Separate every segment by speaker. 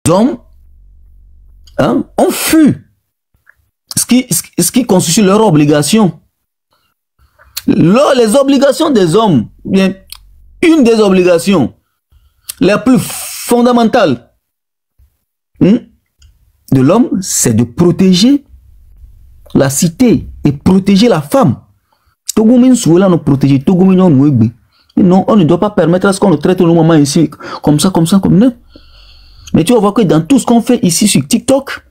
Speaker 1: hommes ont fui ce qui constitue leur obligation. Les obligations des hommes, bien, une des obligations les plus fondamentales de l'homme, c'est de protéger la cité et protéger la femme. Non, on ne doit pas permettre à ce qu'on le traite au moment ici, comme ça, comme ça, comme ça. Mais tu vas voir que dans tout ce qu'on fait ici sur TikTok,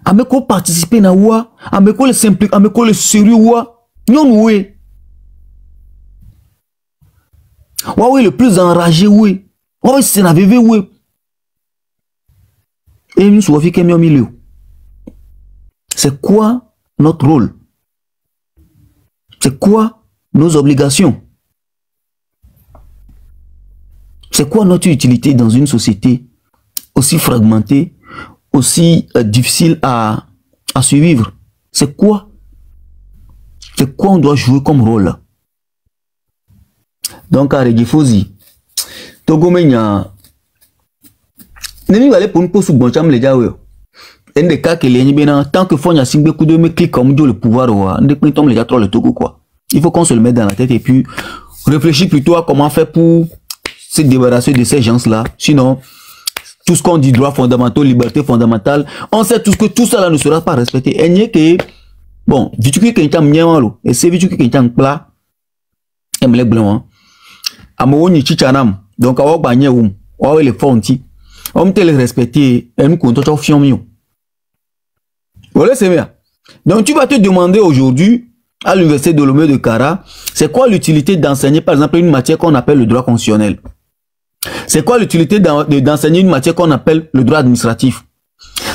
Speaker 1: ameko participer na wa, ameko le simple, ameko le sérieux wa, non oui. Wa oui le plus enragé oui. Wa oui c'est na veve oui. Et nous sommes fait au milieu. C'est quoi notre rôle? C'est quoi nos obligations? C'est quoi notre utilité dans une société aussi fragmentée, aussi difficile à suivre? C'est quoi? C'est quoi on doit jouer comme rôle? Donc, à Regifosi, Togomenya, Nemi va aller pour une pause bon cham les gars. Un des cas que les gens, tant que Fonya Singbe coup de me clique comme Dieu le pouvoir, on ne peut pas les gars trop le Togo quoi. Il faut qu'on se le mette dans la tête et puis réfléchir plutôt à comment faire pour se débarrasser de ces gens-là. Sinon, tout ce qu'on dit, droits fondamentaux, liberté fondamentale, on sait tout ce que tout ça là ne sera pas respecté. Et n'y que, bon, vite que quelqu'un m'yamalo, et c'est vite que quelqu'un plat, et me les blancs, amour ni chichanam, donc à bagné ou, ou les fonti, on te les respecter, et nous comptons au fion. Voilà, c'est bien. Donc tu vas te demander aujourd'hui, à l'université de Lomé de Kara, c'est quoi l'utilité d'enseigner par exemple une matière qu'on appelle le droit constitutionnel? C'est quoi l'utilité d'enseigner une matière qu'on appelle le droit administratif?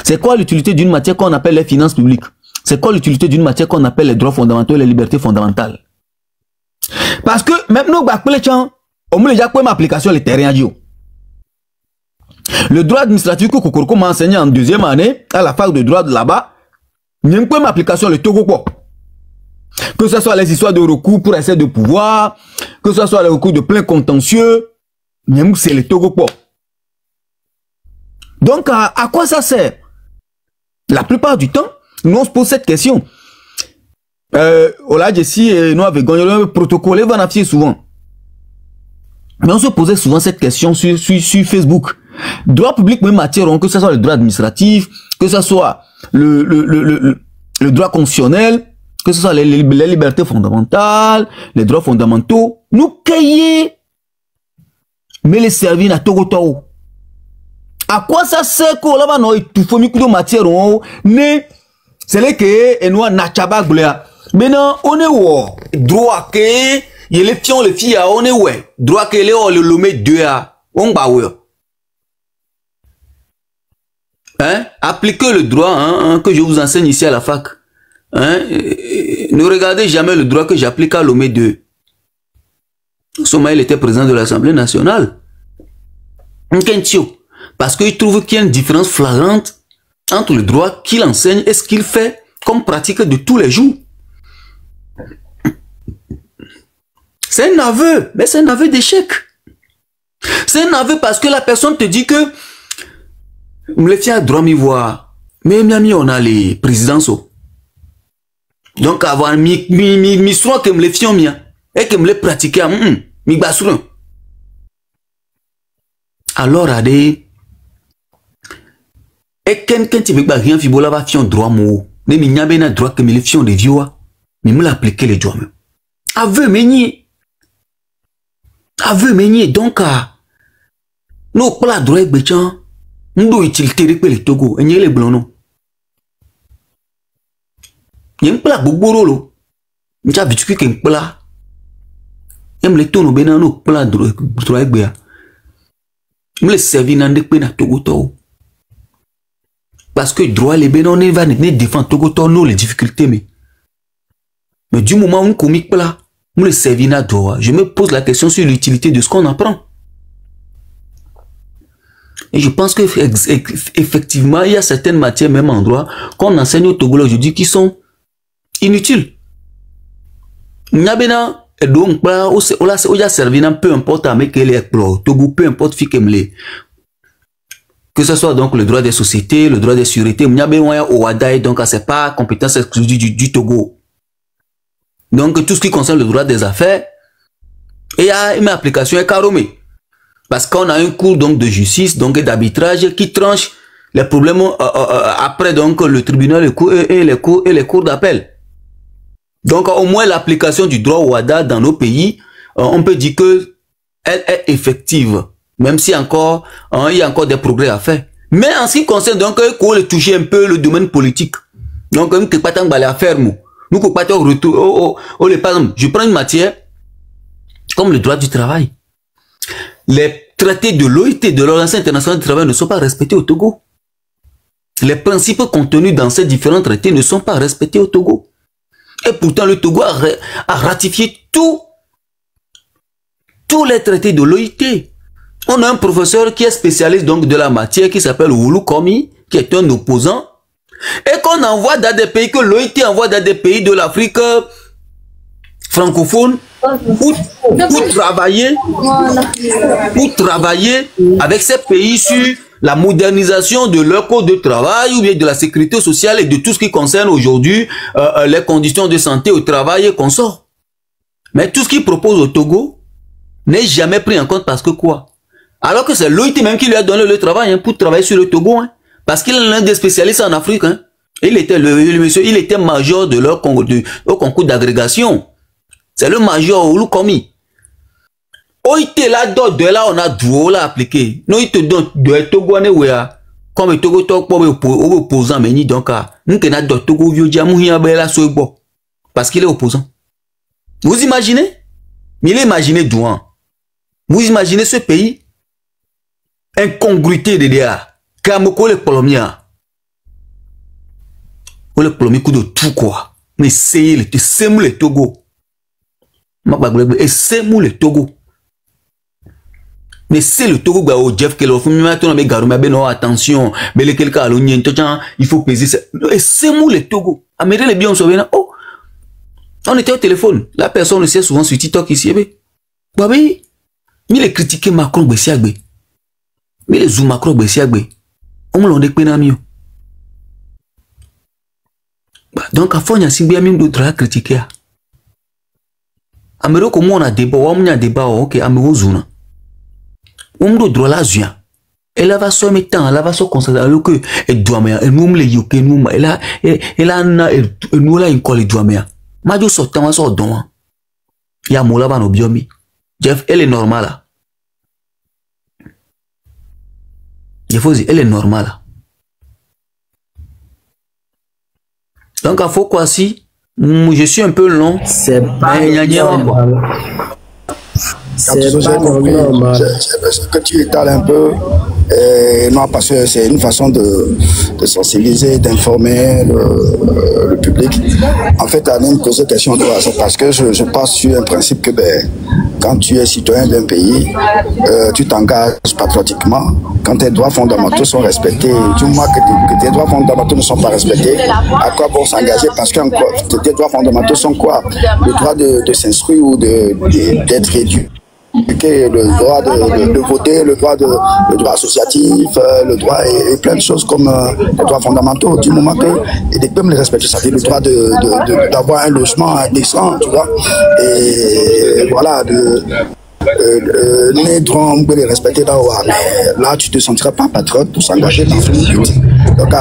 Speaker 1: C'est quoi l'utilité d'une matière qu'on appelle les finances publiques? C'est quoi l'utilité d'une matière qu'on appelle les droits fondamentaux et les libertés fondamentales? Parce que même nous, on me déjà quoi application les terrains. Le droit administratif que Kokoroko m'a enseigné en deuxième année à la fac de droit de là-bas, il y a une application le Togo quoi. Que ce soit les histoires de recours pour excès de pouvoir, que ce soit les recours de plein contentieux, c'est le Togo quoi. Donc, à quoi ça sert? La plupart du temps, nous on se pose cette question. Ola Jessi et nous avons gagné le protocole, on a fait souvent. Mais on se posait souvent cette question sur Facebook. Droit public, même matière, que ce soit le droit administratif, que ce soit le droit constitutionnel, que ce soit les libertés fondamentales, les droits fondamentaux, nous cahiers, mais les servir à Togo. À quoi ça sert qu'on là non tout faut de matière ne c'est les que et nous na chaba gblea. Mais non, on est où droit que il les pions les filles on est ouais droit que les le lomé deux a on ba ouais. Hein, appliquez le droit que je vous enseigne ici à la fac. Hein, ne regardez jamais le droit que j'applique à Lomé 2. Somaïl était président de l'Assemblée nationale. Parce qu'il trouve qu'il y a une différence flagrante entre le droit qu'il enseigne et ce qu'il fait comme pratique de tous les jours. C'est un aveu, mais c'est un aveu d'échec. C'est un aveu parce que la personne te dit que me le droit m'y voir. Mais on a les présidences. Donc avoir mi soit que me le fions mien et que me le pratiquer mi bassoulon. Alors adé et quand tu veux pas rien fibola va fion droit mo ne mi nyabe na droit que me le fions de vioa mais me l'appliquer les droits même. Aveu meunier donc nous pas droit béchan nous utilité de le Togo et les blancs non. Yen pla gbogboro nja bituki ken pla yem le tono bena no pla droit egbe me le servi nan de pe na Togo to parce que droit les bena on va ne défendre Togo to no les difficultés mais du moment où comique pla me le servi na droit je me pose la question sur l'utilité de ce qu'on apprend et je pense que effectivement il y a certaines matières même en droit qu'on enseigne au Togo aujourd'hui qui sont inutile. N'yabena donc pas ola se oja servir peu importe avec les exploits Togo peu importe fi kemle. que ce soit donc le droit des sociétés, le droit des sûretés, donc c'est pas compétence exclusive du Togo. Donc tout ce qui concerne le droit des affaires, et il y a une application est caromée. Parce qu'on a un cours donc de justice, donc d'arbitrage qui tranche les problèmes après donc le tribunal et les cours d'appel. Donc au moins l'application du droit WADA dans nos pays, on peut dire que elle est effective, même si encore il y a encore des progrès à faire. Mais en ce qui concerne donc qu'on le toucher un peu le domaine politique, donc on ne peut pas tant à faire nous ne pas tant retour. Par exemple, je prends une matière comme le droit du travail. Les traités de l'OIT, de l'Organisation internationale du travail, ne sont pas respectés au Togo. Les principes contenus dans ces différents traités ne sont pas respectés au Togo. Et pourtant, le Togo a ratifié tous les traités de l'OIT. On a un professeur qui est spécialiste donc de la matière, qui s'appelle Oulu Komi, qui est un opposant, et qu'on envoie dans des pays, que l'OIT envoie dans des pays de l'Afrique francophone, pour travailler avec ces pays sur la modernisation de leur code de travail ou bien de la sécurité sociale et de tout ce qui concerne aujourd'hui les conditions de santé au travail et consorts. Mais tout ce qu'il propose au Togo n'est jamais pris en compte parce que quoi? Alors que c'est l'OIT même qui lui a donné le travail pour travailler sur le Togo, parce qu'il est l'un des spécialistes en Afrique. Il était monsieur, il était major de leur au concours d'agrégation. C'est le major Oulu Komi. OIT là, de là, on a droit là appliqué. Non, il te donne de Togo, comme le Togo, opposant, mais ni donc, nous qui n'a de Togo, vieux diamouia, bella, soybo. Parce qu'il est opposant. Vous imaginez? Mais il imaginez douan. Vous imaginez ce pays? Incongruité de DA. Kamoko le Polomia. Ou le Polomia coup de tout quoi. Mais c'est le Togo. Et c'est le Togo. Mais c'est le Togo au Jeff Kello. Attention, mais les quelqu'un il faut peser. Et c'est le Togo. Américain les bien sauvé. Oh, on était au téléphone. La personne le sait souvent sur TikTok ici. Oui, mais les critiquer Macron Bessiagbe. Mais les zoom Macron Bessiagbe. On me l'a dit donc à fond il y a si bien même d'autres critiquer. Amérique comme on a débat, on a débat, ok, Amérique zona. On doit droit la zia. Elle va se mettre en, elle va se concentrer alors que elle doit mais elle nous le yoke nous elle a nous là une colle doit mais. Majo sortant sort don. Ya mola ba no biomi. Jeff elle est normale là. Il faut dire elle est normale là. Donc à faut quoi si je suis un peu long.
Speaker 2: C'est pas normal. C'est pas normal.
Speaker 3: J'ai l'impression que tu étales un peu. Non, parce que c'est une façon de sensibiliser, d'informer le public. En fait, à me poser question de c'est parce que je passe sur un principe que quand tu es citoyen d'un pays, tu t'engages patriotiquement. Quand tes droits fondamentaux sont respectés, du moment que tes droits fondamentaux ne sont pas respectés, à quoi bon s'engager? Parce que tes droits fondamentaux sont quoi? Le droit de s'instruire ou d'être éduqué. Le droit de voter, le droit associatif, le droit et plein de choses comme les droits fondamentaux. Du moment que ils peuvent les respecter, ça fait le droit d'avoir un logement décent, tu vois. Et voilà, les droits, on peut les respecter là-haut, mais là tu ne te sentiras pas patriote pour s'engager dans une lutte. Donc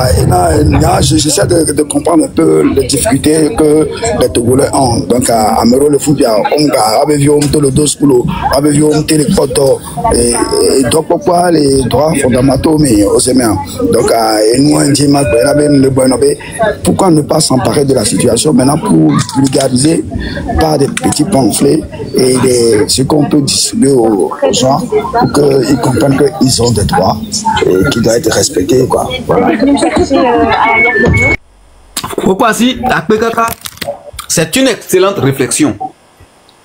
Speaker 3: j'essaie de comprendre un peu les difficultés que les Togolais ont. Donc à Mero le foot, on a vu le dos pour le vu les potes et donc pourquoi les droits fondamentaux mais aux aimants. Donc nous on dit pourquoi ne pas s'emparer de la situation maintenant pour vulgariser par des petits pamphlets et ce qu'on peut distribuer aux gens pour qu'ils comprennent qu'ils ont des droits et qui doivent être respectés quoi. Voilà.
Speaker 1: Pourquoi si c'est une excellente réflexion.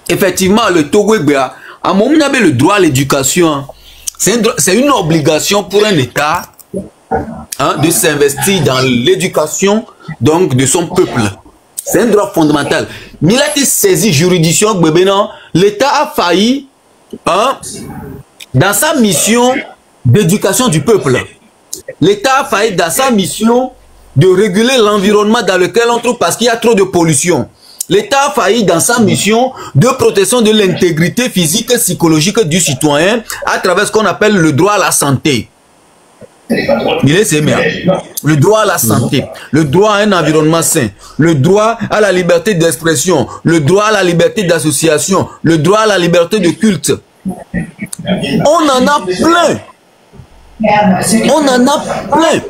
Speaker 1: Effectivement, le Togo à mon avis, le droit à l'éducation, c'est une obligation pour un État de s'investir dans l'éducation donc de son peuple. C'est un droit fondamental. Mais il a été saisi juridiction, l'État a failli dans sa mission d'éducation du peuple. l'État a failli dans sa mission de réguler l'environnement dans lequel on trouve parce qu'il y a trop de pollution. L'État a failli dans sa mission de protection de l'intégrité physique et psychologique du citoyen à travers ce qu'on appelle le droit à la santé. Le droit à la santé, le droit à un environnement sain, le droit à la liberté d'expression, le droit à la liberté d'association, le droit à la liberté de culte. On en a plein. On en a plein.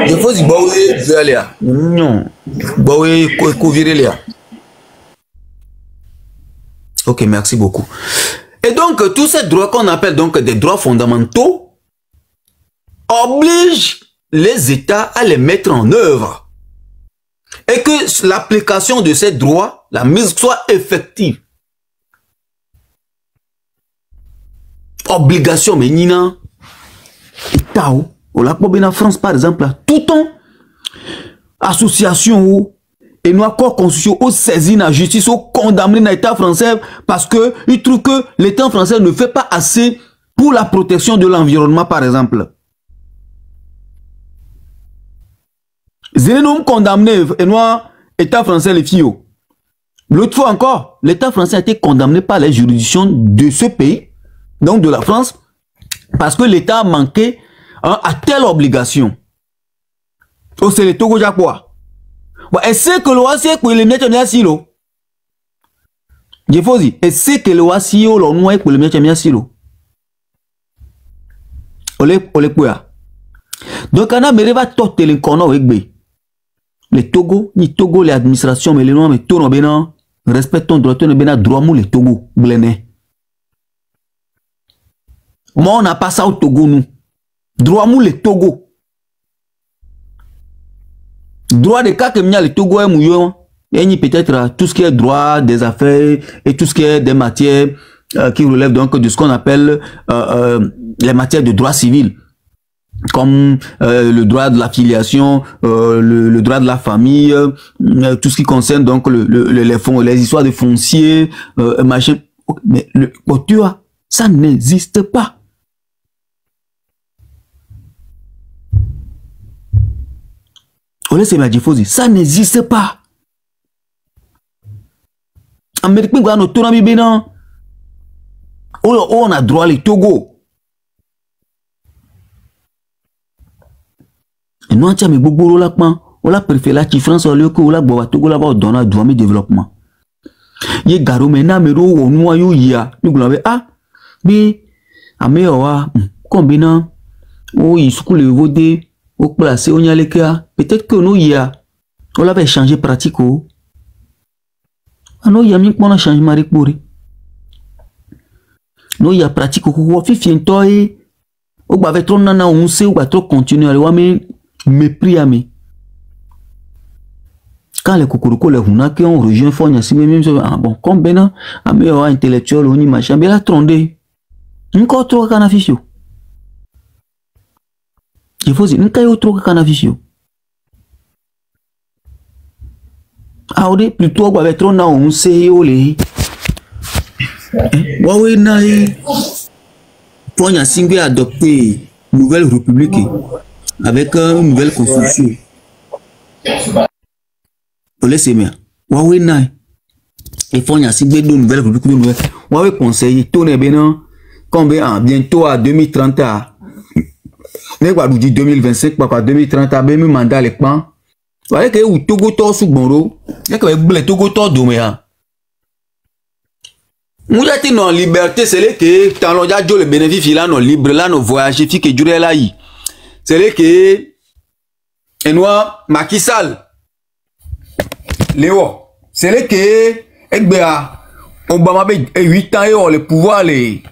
Speaker 1: Il faut dire, non, ok, merci beaucoup. Et donc, tous ces droits qu'on appelle donc des droits fondamentaux obligent les États à les mettre en œuvre. Et que l'application de ces droits, la mise soit effective. Obligation, mais Nina, État, en France par exemple, tout temps, association et nous accords constitutionnels au saisi la justice, au condamné l'État français parce que il trouve que l'État français ne fait pas assez pour la protection de l'environnement par exemple. Zélénom condamné et nous État français les filles. L'autre fois encore, l'État français a été condamné par les juridictions de ce pays, donc de la France, parce que l'État a manqué à telle obligation. Oh, c'est le Togo Japois. Et c'est que le OACI pour les mettre en silo. Je faut dire, et c'est que le OACI l'on noie pour les mettre en silo. Ole quoi. Donc on a mais va toter les cornes avec B. Les Togo, ni Togo les administrations mais les noirs mais tout non bénin respectons droit ne bénin droit mou les Togo blené. Moi on n'a pas ça au Togo nous. Droit mou les Togo. Droit des cas que m'y a les Togo et mouillon. Et peut-être tout ce qui est droit des affaires et tout ce qui est des matières qui relèvent donc de ce qu'on appelle les matières de droit civil. Comme le droit de l'affiliation, le droit de la famille, tout ce qui concerne donc les fonds, les histoires de fonciers, machin. Mais tu vois, ça n'existe pas. Ça n'existe pas. Amérique, on a droit les Togo. Et nous, on a préféré la France au lieu que on a Togo là-bas dans le droit de développement. Il y a garo maintenant, mais on a eu nous l'avons mais améora combinant oh il se coule voter au placer on y a les cas peut-être que nous y a on l'avait changé pratique oh non il y a mis qu'on a changé marie pourri non il y a pratique au fifi toi au bavait trop nana on sait ou trop continuer à mais mépris à mes quand les coucouroucos les huna qui ont rejoint Fonya si même bon comme bena améora intellectuel on y machin bien la trondé encore trop canafisio. Il faut dire, nous trop canafisio. Ah, on plutôt avec trop na on sait olé. Waouh, naï. Pour y singulier adopter nouvelle république avec une nouvelle constitution. Olé c'est bien. Waouh, naï. Il faut y singulier de nouvelle république nouvelle. Waouh, conseil, tourner bien. Combien bientôt à 2030 à n'est pas 2025 pas 2030 à même mandat les plans voilà que ou Togo to sous bonro il y a que le Togo to doméa nous y a non liberté c'est le que tant l'on a le bénéfice là non libre là non voyager fi que durer là yi c'est le que et noir Macky Sall Léo c'est le que Ekbea Obama a 8 ans et on le pouvoir les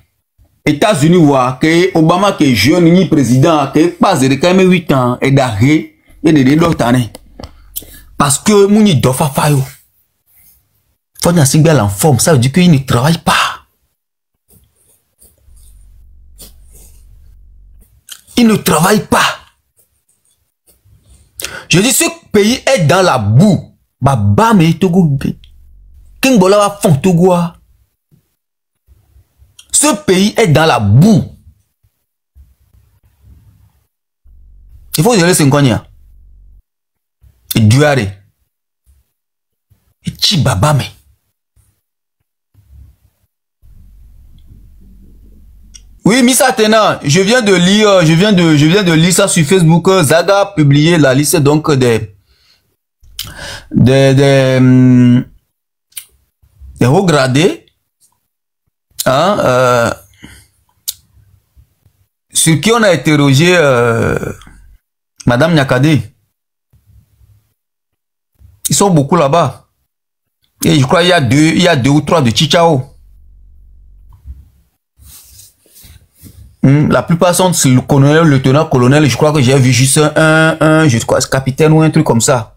Speaker 1: États-Unis voient que Obama qui est jeune ni président qui passe de quand même 8 ans et d'arrêt et de d'autres années parce que mouni dofa fayo faut n'a si bien en forme ça veut dire qu'il ne travaille pas il ne travaille pas je dis ce pays est dans la boue baba mais Togo Kingbola va fond Togo. Ce pays est dans la boue. Il faut dire 5 ans. Et Duare. Et Chibabame. Oui, Missa Tena, je viens de lire ça sur Facebook. Zaga a publié la liste donc des hauts gradés, hein, sur qui on a interrogé Madame Nyakade. Ils sont beaucoup là-bas. Et je crois qu'il y a deux ou trois de Chichao. La plupart sont le colonel, le lieutenant-colonel. Je crois que j'ai vu juste je crois, capitaine ou un truc comme ça.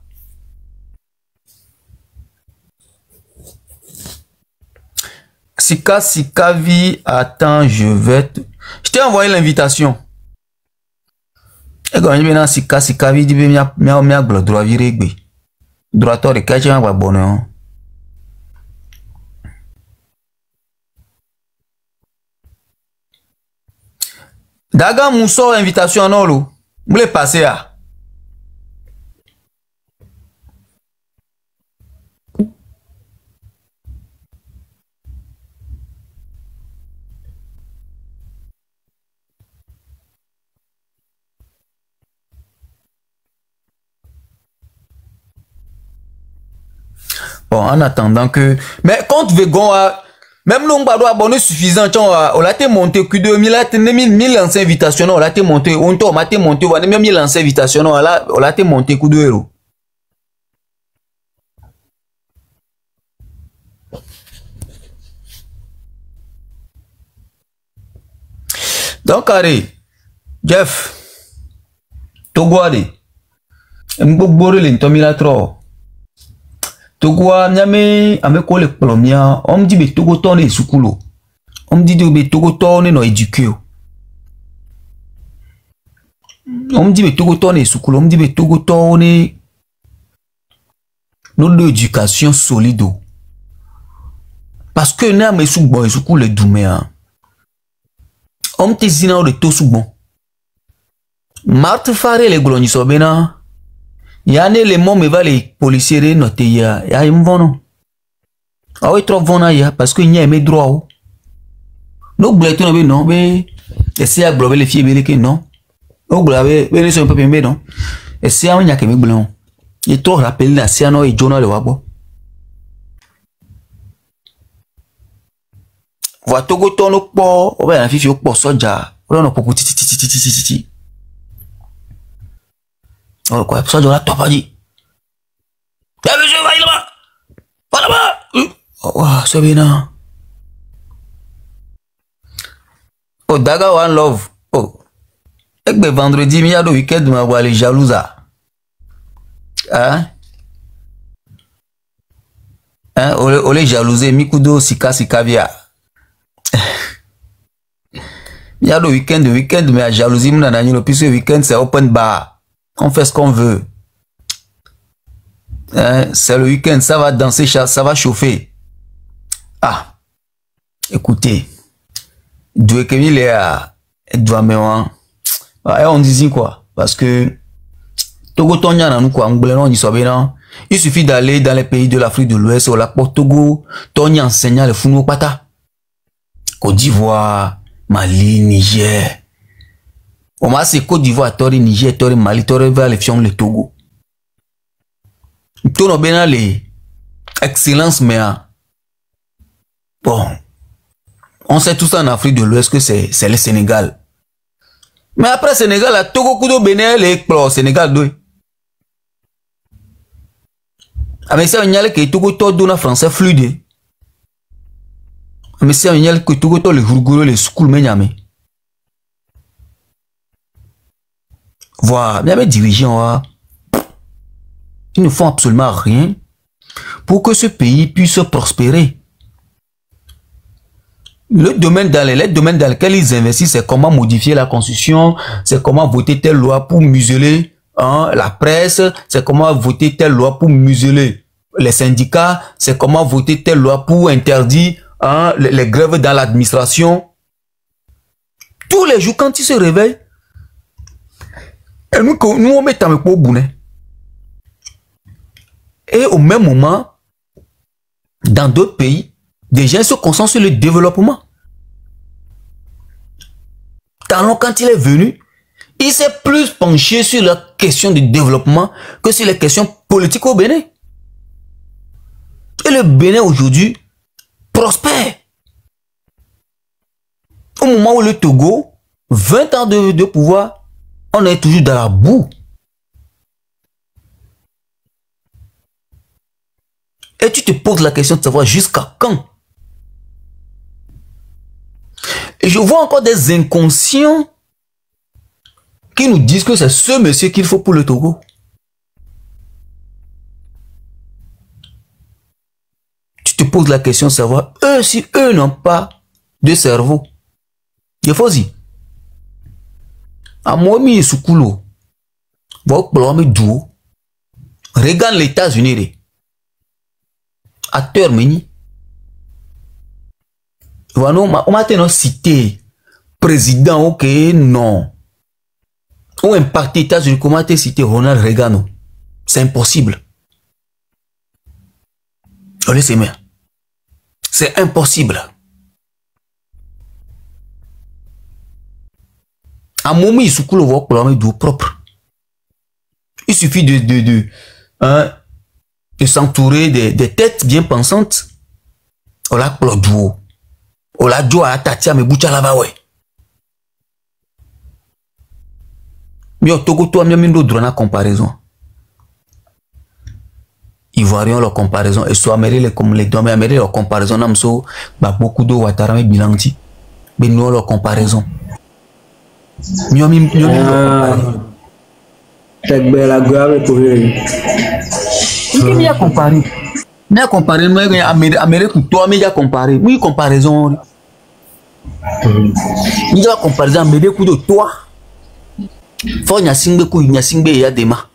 Speaker 1: Sikavi, attends, je t'ai envoyé l'invitation. Et quand je viens Sikavi, je dis, droit viré. Droit de cacher un bonheur. Daga Mousso invitation en olo. Vous voulez passer à? Bon, en attendant que... Mais quand Vegon a... Même l'on va abonner suffisant, on l'a été monté, Q2, 1000 lancé invitation, on l'a été monté, on l'a été monté, on a même 1000 lancé invitation, on l'a été monté, Q2 €. Donc, allez, Jeff, Togoade, Mbokbore, l'Intomila trop. Togoa, nyame, ameko le plomia, on me dit, mais Togo tonne sukulo. On me dit, mais Togo tonne no éduqué. On me dit, mais Togo tonne sukulo. On me dit, mais Togo tonne notre éducation solide. Parce que n'a me soukbo et soukule douméa. On me dit, zina de to soukbon. Marthe Faré les glognes sobena. Yane les mots me va les policiers noter ya im vono. Ah oui trop vona ya parce que n'y a mes droits. No bleto no be non be essayer à glober les filles belé que non. No glober be ne sont pas bien non. Essayer on y a que me blon. Il trop rappelé la siano et Jonah le wabo. Wa Togo tono po o ba la fifi o po soja. O no po titi. Oh, quoi, ça, j'aurais pas dit. Eh, monsieur, va là-bas! Va là-bas! Oh, c'est bien. Oh, Daga One Love. Oh. Et que vendredi, il y a le week-end, je vais aller jalousa. Hein? Hein? On les jalousé, Mikudo, Sika via. Il y a le week-end, mais à jalousie, puisque le week-end, c'est open bar. On fait ce qu'on veut. Hein, c'est le week-end, ça va danser, ça va chauffer. Ah, écoutez, Dieu que il est à Douaméwan. On disait quoi? Parce que Togo Tonya n'a nous quoi, il suffit d'aller dans les pays de l'Afrique de l'Ouest, au lac Togo, Tonya enseignant le Founou Pata. Côte d'Ivoire, Mali, Niger. On m'a dit Côte d'Ivoire, Tori, Niger, Tori, Mali, Tori, vers les fions, le Togo. Tout le monde les excellences, mais bon, on sait tout ça en Afrique de l'Ouest que c'est le Sénégal. Mais après Sénégal, la Togo, Kudo, Bénin, les Sénégal, deux. Ah, mais c'est un yale que Togo, tout donne français fluide. Mais c'est un yale que Togo, tout les Hurgouro, les schools, mais yamé. Voilà, bien mes dirigeants, ils ne font absolument rien pour que ce pays puisse prospérer. Le domaine dans lesquels ils investissent, c'est comment modifier la constitution, c'est comment voter telle loi pour museler la presse, c'est comment voter telle loi pour museler les syndicats, c'est comment voter telle loi pour interdire les grèves dans l'administration. Tous les jours, quand ils se réveillent, nous, on met un peu au bout. Et au même moment, dans d'autres pays, des gens se concentrent sur le développement. Talon, quand il est venu, il s'est plus penché sur la question du développement que sur les questions politiques au Bénin. Et le Bénin aujourd'hui prospère. Au moment où le Togo, 20 ans de pouvoir, on est toujours dans la boue. Et tu te poses la question de savoir jusqu'à quand. Et je vois encore des inconscients qui nous disent que c'est ce monsieur qu'il faut pour le Togo. Tu te poses la question de savoir, eux, si eux n'ont pas de cerveau, il faut dire, à moi, mi soukulo, regarde les États-Unis, acteur meni. On m'a cité président, ok, non. Ou un parti États-Unis, comment t'es cité Ronald Reagan? C'est impossible. C'est impossible. À moment il se coule au problème d'eau propre. Il suffit de s'entourer des têtes bien pensantes. On l'a plodou. On l'a dû à tatia mais boucha là-bas ouais. Mais au Togo toi même nous drona comparaison. Ivoiriens leur comparaison et soit américains comme les deux mais américains leur comparaison namso bah beaucoup de Ouattara mais bilanti. Mais nous leur comparaison.
Speaker 2: C'est belle grave pour lui.
Speaker 1: Il y a comparé. Mais comparé, mais Amérique, toi, mais il y a comparé. Oui, comparaison. Il y a comparaison, mais des coups de toi. Faut y a singbe coup, il y a singbe et y a des mains.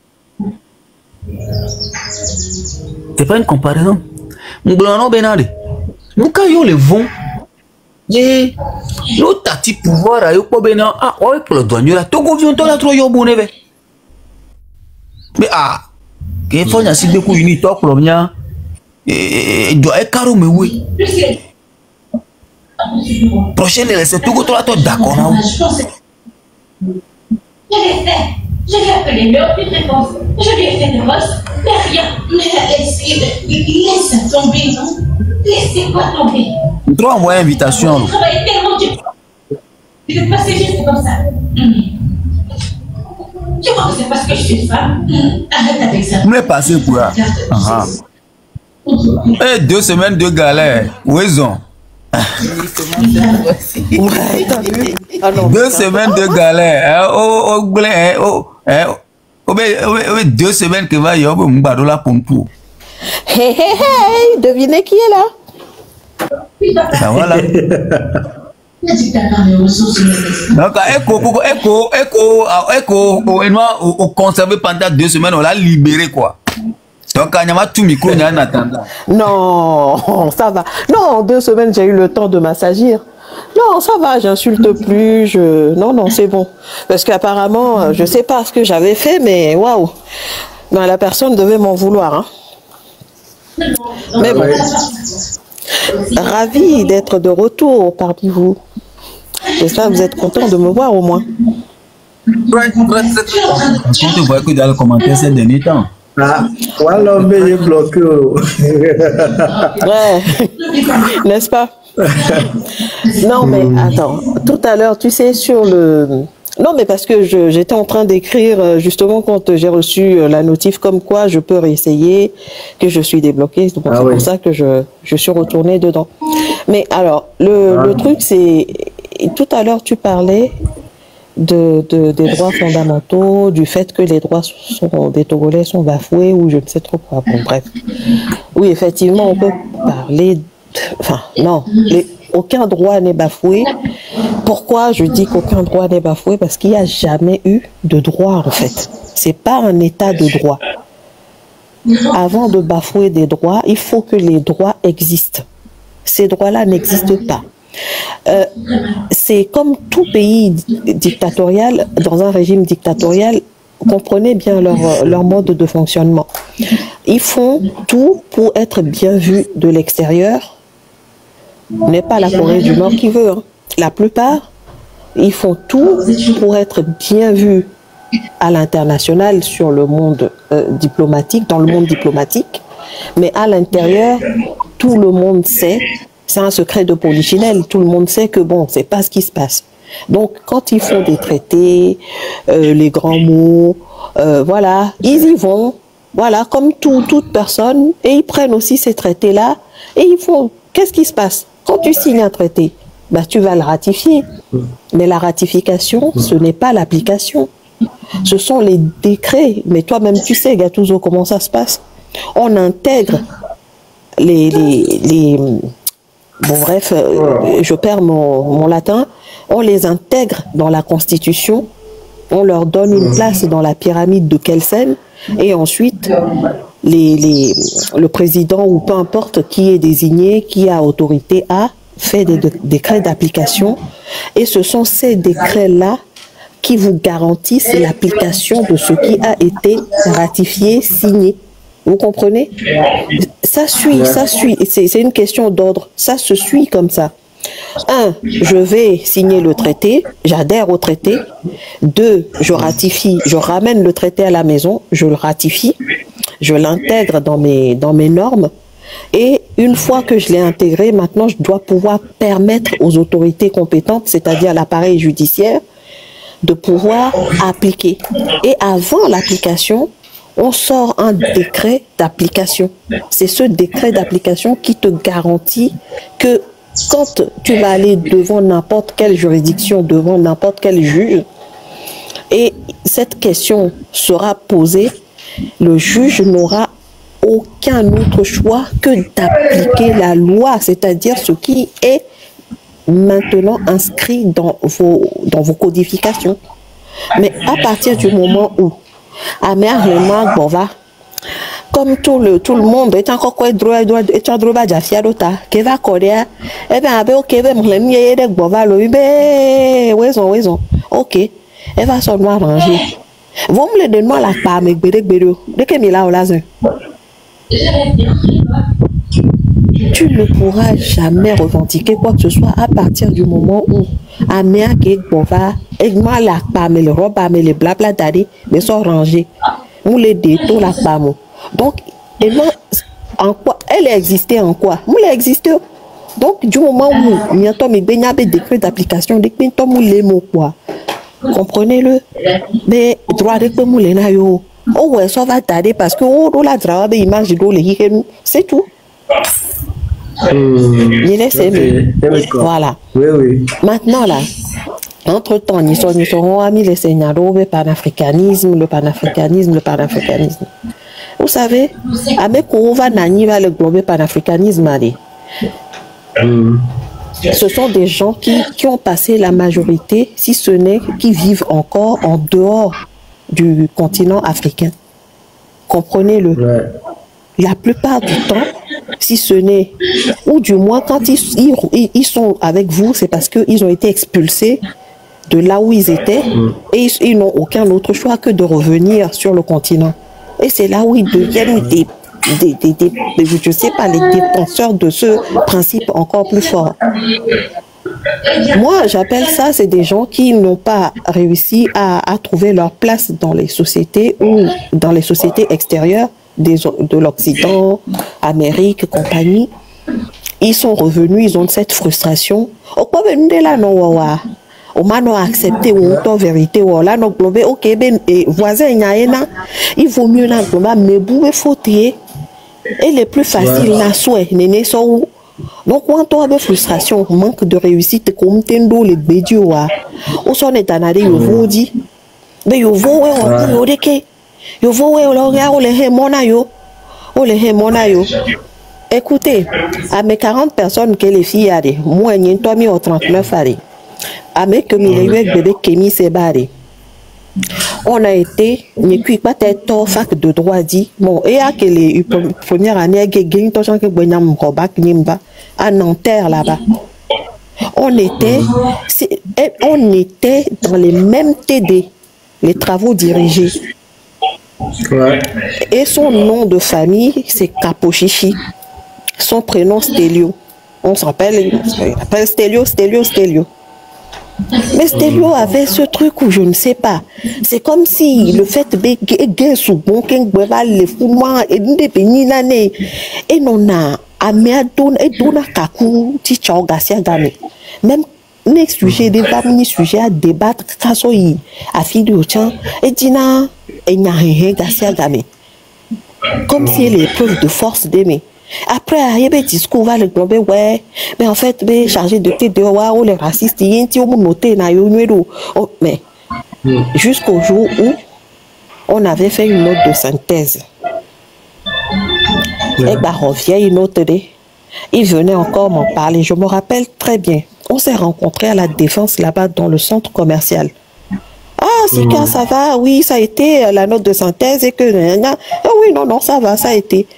Speaker 1: C'est pas une comparaison. Nous blanc benade. Nous quand yo le vont. Nous tati pouvoir à yo po bena. Ah, ouais, pour le douanier là. Togo vion to la trop yo bonne be. Mais ah, qu'il faut y a singbe coup uni toi pour bien. Et doit être carré mais oui. Prochaine élection, tout le monde d'accord.
Speaker 4: Je l'ai appelé, mais aucune réponse. Je lui ai fait de bosse, mais rien. Mais laisse tomber, non? Laissez-moi tomber.
Speaker 1: Nous devons envoyer invitation.
Speaker 4: Je travaille tellement dur. Je vais passer juste comme ça. Tu crois que c'est parce que je suis une femme? Arrête avec ça.
Speaker 1: Vous me passez pour là. 2 semaines de galère. Où ils ont? 2 semaines de galère. 2 semaines que va y avoir un bado là pour tout.
Speaker 5: Hey, devinez qui est là?
Speaker 1: Ça voilà. Donc, on conservé pendant 2 semaines, on l'a libéré quoi. Donc, il y a tout micro, il y a un attendant.
Speaker 5: Non, ça va. Non, 2 semaines, j'ai eu le temps de m'assagir. Non, ça va, j'insulte plus. Non, c'est bon. Parce qu'apparemment, je sais pas ce que j'avais fait, mais waouh. Ben, la personne devait m'en vouloir. Hein. Mais bon. Ravi d'être de retour parmi vous. J'espère que vous êtes content de me voir au moins.
Speaker 1: Parce qu'on te voit que dans le commentaire ces derniers temps.
Speaker 2: Ah, voilà, mais il est bloqué.
Speaker 5: Ouais, n'est-ce pas? Non, mais attends, tout à l'heure, tu sais, sur le... Non, mais parce que j'étais en train d'écrire, justement, quand j'ai reçu la notif comme quoi je peux réessayer, que je suis débloquée. C'est pour ça que je suis retournée dedans. Mais alors, le truc, c'est... Tout à l'heure, tu parlais des droits fondamentaux, du fait que les droits des Togolais sont bafoués, ou je ne sais trop quoi. Bon, bref. Oui, effectivement, on peut parler... Enfin, non, aucun droit n'est bafoué. Pourquoi je dis qu'aucun droit n'est bafoué? Parce qu'il n'y a jamais eu de droit, en fait. C'est pas un état de droit. Avant de bafouer des droits, il faut que les droits existent. Ces droits-là n'existent pas. C'est comme tout pays dictatorial, dans un régime dictatorial, comprenez bien leur mode de fonctionnement. Ils font tout pour être bien vus de l'extérieur. Ce n'est pas la Corée du Nord qui veut. Hein. La plupart, ils font tout pour être bien vus à l'international sur le monde diplomatique, dans le monde diplomatique. Mais à l'intérieur, tout le monde sait, c'est un secret de polichinelle, tout le monde sait que bon, c'est pas ce qui se passe. Donc, quand ils font des traités, les grands mots, voilà, ils y vont, voilà, comme toute personne, et ils prennent aussi ces traités-là, et ils font, qu'est-ce qui se passe? Quand tu signes un traité, bah, tu vas le ratifier. Mais la ratification, ce n'est pas l'application. Ce sont les décrets. Mais toi-même, tu sais, Gattuso, comment ça se passe? On intègre bon, bref, je perds mon latin. On les intègre dans la Constitution. On leur donne une place dans la pyramide de Kelsen. Et ensuite, le président ou peu importe qui est désigné, qui a autorité a fait des décrets d'application. Et ce sont ces décrets-là qui vous garantissent l'application de ce qui a été ratifié, signé. Vous comprenez? Ça suit. C'est une question d'ordre. Ça se suit comme ça. 1, je vais signer le traité, j'adhère au traité. 2, je ratifie, je ramène le traité à la maison, je le ratifie, je l'intègre dans mes normes. Et une fois que je l'ai intégré, maintenant je dois pouvoir permettre aux autorités compétentes, c'est-à-dire l'appareil judiciaire, de pouvoir appliquer. Et avant l'application, on sort un décret d'application. C'est ce décret d'application qui te garantit que quand tu vas aller devant n'importe quelle juridiction, devant n'importe quel juge, et cette question sera posée, le juge n'aura aucun autre choix que d'appliquer la loi, c'est-à-dire ce qui est maintenant inscrit dans vos codifications. Mais à partir du moment où comme tout le monde est encore quoi droit jafia dota que va Coréa et bien avec ok ben m'lem yé bova lo be weson ok elle va s'en arranger vous me le donnez la pa me gbede de que mi la olazun tu ne pourras jamais revendiquer quoi que ce soit à partir du moment où Amea qui bova et moi la pa me le robe me le blabla dadi mais sont rangés ou les détos la pa mo. Donc, et moi, en quoi elle existait en quoi? Moi, elle existait. Donc, du moment où il y a des décrets d'application, des les mots quoi. Comprenez-le. Mais droit de moulena yo. Oh ouais, ça va tarder parce que oh la travail image de les c'est tout. Voilà.
Speaker 2: Oui.
Speaker 5: Maintenant là. Entre-temps, nous serons amis les seigneurs, le panafricanisme. Vous savez, avec Kouva Nani va le globe panafricanisme. Ce sont des gens qui ont passé la majorité, si ce n'est qui vivent encore en dehors du continent africain. Comprenez-le. Ouais. La plupart du temps, si ce n'est, ou du moins quand ils sont avec vous, c'est parce qu'ils ont été expulsés de là où ils étaient et ils n'ont aucun autre choix que de revenir sur le continent. Et c'est là où ils deviennent je sais pas, les défenseurs de ce principe encore plus fort. Moi, j'appelle ça, c'est des gens qui n'ont pas réussi à trouver leur place dans les sociétés ou dans les sociétés extérieures de l'Occident, Amérique, compagnie. Ils sont revenus, ils ont cette frustration. On m'a accepté ou vérité ou là non globé ok ben voisin il vaut mieux na global mais boué fauté et les plus faciles na souhait néné so donc quand on a frustration manque de réussite comme tendo les bédio wa on son étanade yo vous dit mais yo vo on de que yo vo on le mona yo écoutez à mes 40 personnes que les filles a des moi n'y toi mi au 39 allez avec bébé Kémy Sebari. On a été, ne puis pas être fac de droit dit, bon, et à que les premières années, à Nanterre là-bas. On était dans les mêmes TD. les travaux dirigés.
Speaker 2: Ouais.
Speaker 5: Et son nom de famille, c'est Kapochichi. Son prénom, Stelio. On s'appelle Stelio. Mais Stelio avait ce truc où je ne sais pas. C'est comme si le fait de et non a même les sujets des familles sujets à débattre à fil de temps et dina et n'a rien comme si les preuves de force d'aimer. Après, il y a des discours, va le globe, ouais, mais en fait, chargé de tête de ou les racistes, il y a un petit noté, mais jusqu'au jour où on avait fait une note de synthèse. Et bah, revient une autre idée. Il venait encore m'en parler, je me rappelle très bien. On s'est rencontrés à la Défense là-bas dans le centre commercial. Ah, si quand ça va, oui, ça a été la note de synthèse et que... Ah oui, non, ça va, ça a été.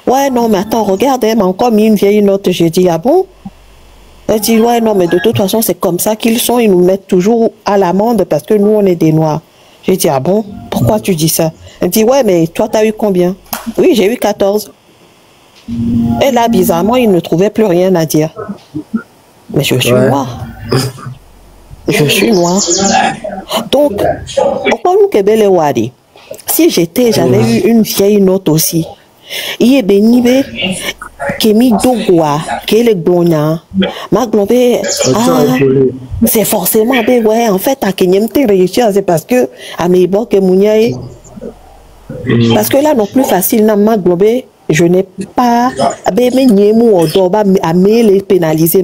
Speaker 5: Ouais, non, mais attends, regarde, elle m'a encore mis une vieille note. J'ai dit, ah bon? Elle dit, ouais, non, mais de toute façon, c'est comme ça qu'ils sont. Ils nous mettent toujours à l'amende parce que nous, on est des Noirs. J'ai dit, ah bon? Pourquoi tu dis ça? Elle dit, ouais, mais toi, t'as eu combien? Oui, j'ai eu 14. Et là, bizarrement, il ne trouvait plus rien à dire. Mais je suis noire. Je suis noire. Donc, si j'avais eu une vieille note aussi, il est béni, Kémi Dogoua, qui est le glogna, ma globé, c'est forcément, ouais, en fait, à Kenyam réussir, c'est parce que, à mes bords, que Mouniaï, parce que là, non plus facile, ma globé, je n'ai pas, mais Niemou, à les pénaliser,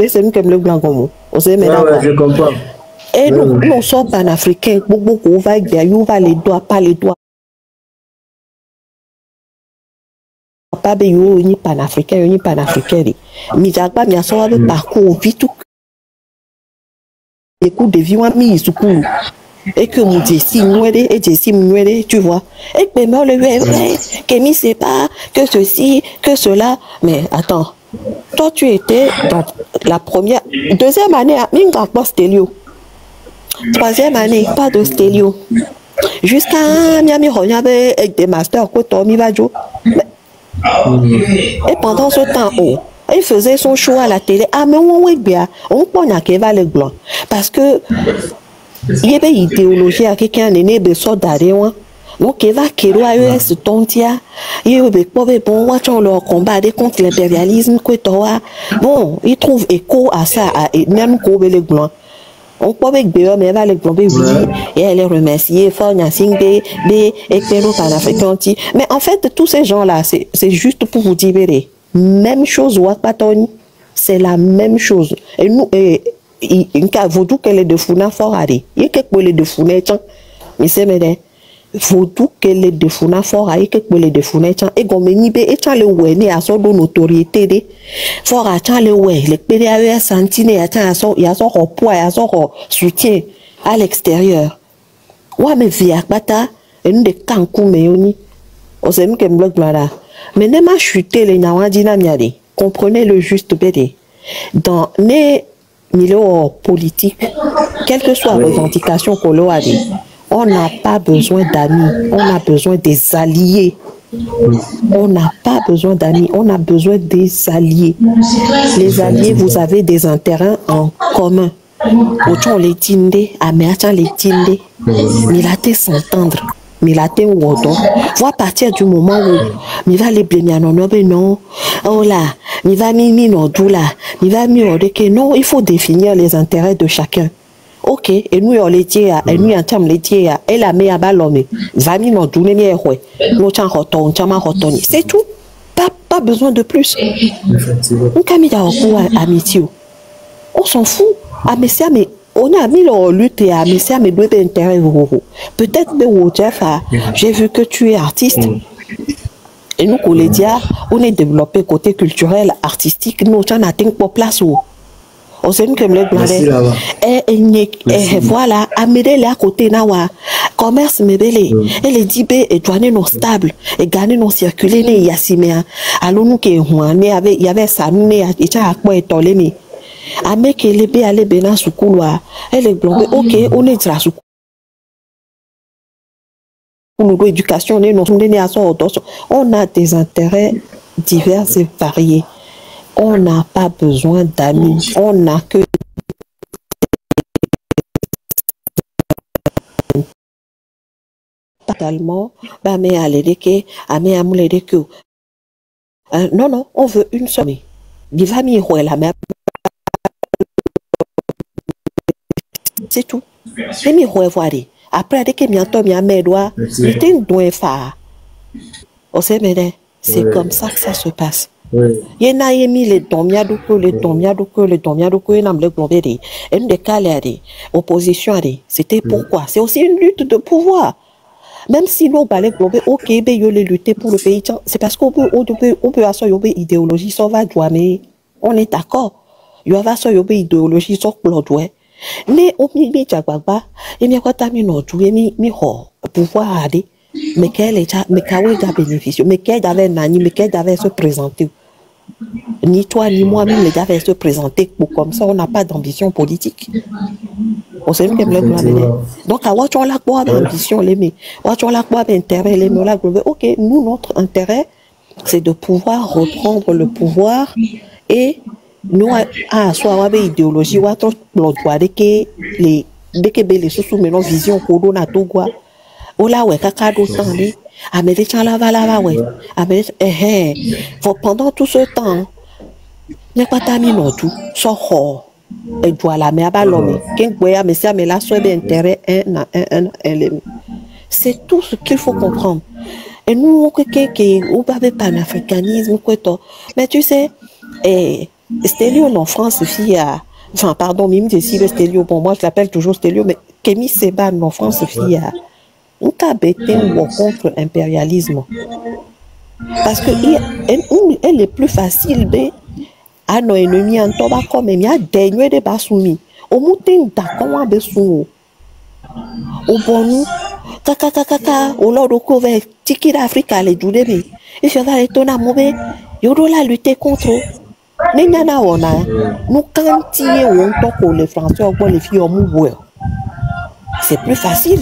Speaker 5: c'est comme le blanc,
Speaker 2: je comprends.
Speaker 5: Et nous sommes panafricains, beaucoup, va les doigts, pas les doigts. Pas ni panafricain ni panafricain mi jagba mi aso avec parcours vite tout écoute de vie mi suku et que mon jessi muere et jessi muere tu vois et que me le que mi sait pas que ceci que cela mais attends toi tu étais dans la deuxième année à minga pas Stelio, troisième année pas de Stelio jusqu'à Miami revient avec des masters quoi Tommy Vajo. Et pendant ce temps, il faisait son show à la télé. Ah, mais on bien, on prend qu'il va le blanc. Parce que il y avait une idéologie à quelqu'un né de soldats. Donc, il va qu'il a eu ce tontia. Il y a eu bon, leur combat contre l'impérialisme. Bon, il trouve écho à ça, même qu'on veut le blanc. On peut avec Béo, mais elle va les plomber, oui, et elle est remerciée, fort, Nassing, B, et Péro panafricain. Mais en fait, tous ces gens-là, c'est juste pour vous dire, même chose, Wakpatoni, c'est la même chose. Et nous, il cas, vous dites qu'elle est de Founa fort, il y a quelques les de Founa, mais c'est vrai. Vous qu'elle est de Founa fort, il y a quelques les de Founa, et Gomeni, et Tchale Ouéné à son notoriété, fort à Tchale Oué, les PDAE sentine, il y a son poids, il y a son soutien à l'extérieur. Ouais, mais via Bata, et nous de Kankou, mais on y, on sait même qu'elle bloque là. Mais n'est pas chuté les Nawadina Miade, comprenez le juste BD. Dans les milieux politiques, quelle que soit la revendication qu'on a dit, on n'a pas besoin d'amis, on a besoin des alliés. On n'a pas besoin d'amis, on a besoin des alliés. Les alliés, vous avez des intérêts en commun. Autant les tindé, améachan les tindé, mais la tête s'entendre. Mais la tête ou à partir du moment où il va les blâmer non, oh là, il va mimi non d'où là, il va mieux que non, il faut définir les intérêts de chacun. Ok, et nous on les tient, et nous on les tient, et la meilleure ballon, va mi non d'où n'est pas nous retourne, c'est tout, pas besoin de plus. On camille à amitié, on s'en fout, à Messia mais on a mis leur lutte et à Messia mais deux intérêts. Peut-être que j'ai vu que tu es artiste. Et nous, Colédia, on est développé côté culturel, artistique, nous, on a pas place où. On sait que le blanc et voilà, amener à côté nawa commerce me belé et les dibé et douaner non stable et gagner non circuler né yasimea allons nous que il y avait ça né et ça à quoi est tolémé à mec les bé aller bena sous couloir et les blancs ok on est là sous pour nous éducation, on a des intérêts divers et variés. On n'a pas besoin d'amis. On n'a que totalement, mais non, on veut une seule. C'est tout. Après, c'est comme ça que ça se passe. Il y a les opposition, c'était pourquoi? C'est aussi une lutte de pouvoir. Même si nous allons globé, ok, lutter pour le pays, c'est parce qu'on peut avoir une idéologie, ça va jouer, on est d'accord. Il y a une idéologie, ça va jouer. Mais au milieu de Jagba, il y a quoi t'as mis notre pouvoir aller, mais quel est déjà bénéficieux, mais quel avait nani, mais quel avait se présenter. Ni toi ni moi même les avait se présenter pour comme ça on n'a pas d'ambition politique. On sait que donc à what on la quoi d'ambition les mais what on la quoi d'intérêt les mais ok nous notre intérêt c'est de pouvoir reprendre le pouvoir et nous à soit avec idéologie ou autre doit que les dès que les sous maintenant vision corona tout quoi ou là ouais caca d'autant pendant tout ce temps, il n'y a pas d'amis non tout. Et voilà, mais c'est tout ce qu'il faut comprendre. Et nous, on parle de panafricanisme, mais tu sais, Stélio en France, fille à. Enfin, pardon, Mimi, c'est le Stélio. Bon, moi, je l'appelle toujours Stélio, mais Kémy Seban en France, fille à. On a bêté contre l'impérialisme. Parce que elle est plus facile à nos ennemis en toba comme il y a des nuits de bassoumi. Au moutin d'accord à besou. Au bon kaka au lord au couvert tiki d'Afrique les joudébi. Et je vais étonner à mauvais. Yodola lutter contre. N'yana ona. Nous cantier ou on toque les Français ou les filles au mouvoir. C'est plus facile.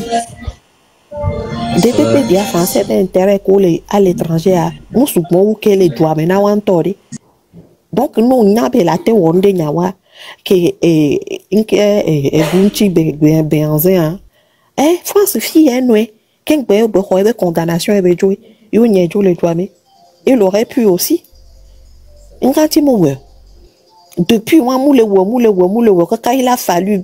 Speaker 5: Des PPD français d'intérêt à l'étranger, nous sommes que les doigts maintenant en tori. Donc nous n'avons la tête on de nyawa que bunchi benzen. France fille nous qu'un peu de condamnation et jouer, il n'y a joué les doigts mais il aurait pu aussi. Une quantité mourir. Depuis moi moule quand il a fallu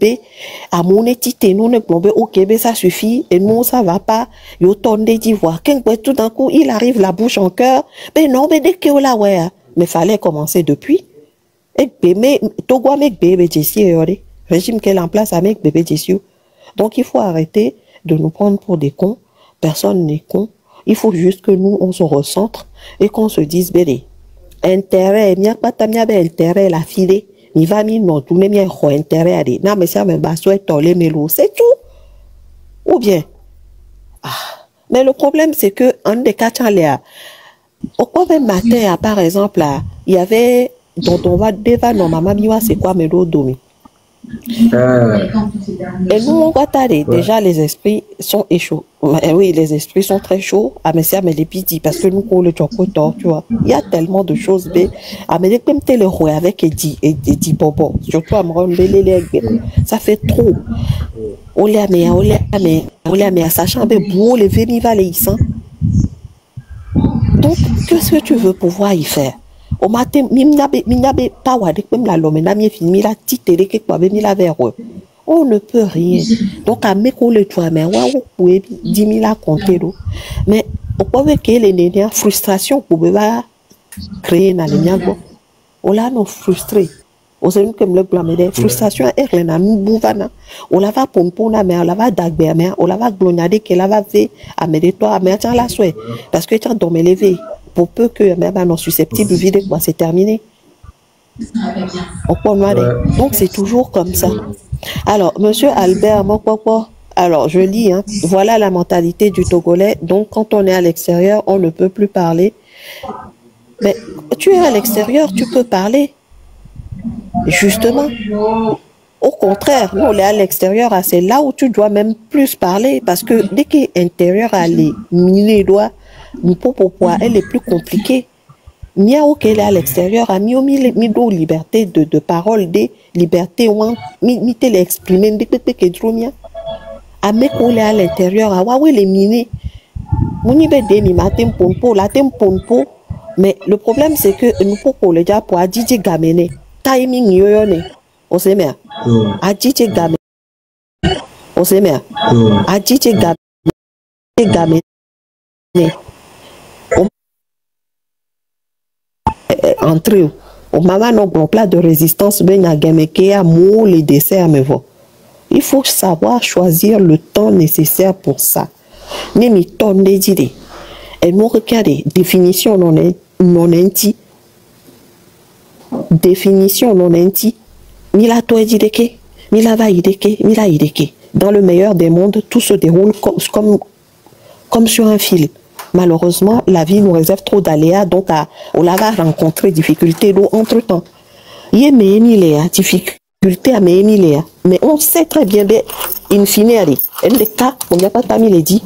Speaker 5: à mon étité nous ne plomber ok ça suffit et nous ça va pas yo tourne d'ivoire quand tout d'un coup il arrive la bouche en cœur mais non mais dès que là ouais mais fallait commencer depuis et mais Togo avec bébé Jessie régime qu'elle en place avec bébé Jessie donc il faut arrêter de nous prendre pour des cons, personne n'est con, il faut juste que nous on se recentre et qu'on se dise bébé intérêt mia pata mia be intérêt la filée mi va mi non tout ne mia ho intérêt à des non mais ça me basso et tolé melo c'est tout ou bien mais le problème c'est que en des cas là au quoi même matin par exemple là il y avait dont on va déjà normalement miwa c'est quoi melo domi et nous on va tarder déjà les esprits sont chauds oui les esprits sont très chauds à mais les petits parce que nous on le choco tu vois il y a tellement de choses à mais comme tel le roi avec Eddie Bobo surtout à me ça fait trop olé mais sachant que beau les veni valais donc qu'est-ce que tu veux pouvoir y faire au matin minabe pas wade comme la lomena mi fini la titélé que quoi mi la vers on ne peut rien donc à me coller toi mais wa ou 10 000 à compter mais au point que les néniens frustration pour va créer na niago on l'a non frustré on sait comme le blâmer des frustrations et rien nous bouvana on la va pompona mais on la va dagber mais on la va glonade que la va faire à me toi mais tiens la souhait parce que tu as dormi levé pour peu que même non susceptible vide quoi c'est terminé. Donc c'est toujours comme ça. Alors monsieur Albert Mokpokpo, alors je lis voilà la mentalité du Togolais. Donc quand on est à l'extérieur, on ne peut plus parler. Mais tu es à l'extérieur, tu peux parler. Justement. Au contraire, nous, on est à l'extérieur, c'est là où tu dois même plus parler, parce que dès qu'il est intérieur, aller miner doigts, elle est plus compliquée. Mia ok est à l'extérieur, a mis de liberté de parole, de liberté, mi te l'exprimer, de que trop mia. A me est à l'intérieur, a waouh les miner. Moni be demi matin pompo, la tem pompo. Mais le problème c'est que nous pouvons le dire pour adjiter gamene, timing yoyone. On sait bien. Adjite gamene. On sait bien. Adjite gamene. Entre eux. Au moment où on plat de résistance, ben y a gameke à mou les desserts me voient. Il faut savoir choisir le temps nécessaire pour ça. Même il tourne des idées. Et nous regardez définition non enti. Définition non enti. Ni la toi ideke, ni la va ideke, ni la ideke. Dans le meilleur des mondes, tout se déroule comme sur un fil. Malheureusement, la vie nous réserve trop d'aléas, donc on va rencontrer difficultés entre temps. Il y a difficulté à mais on sait très bien, in fine, des cas, on n'y a pas de les dit.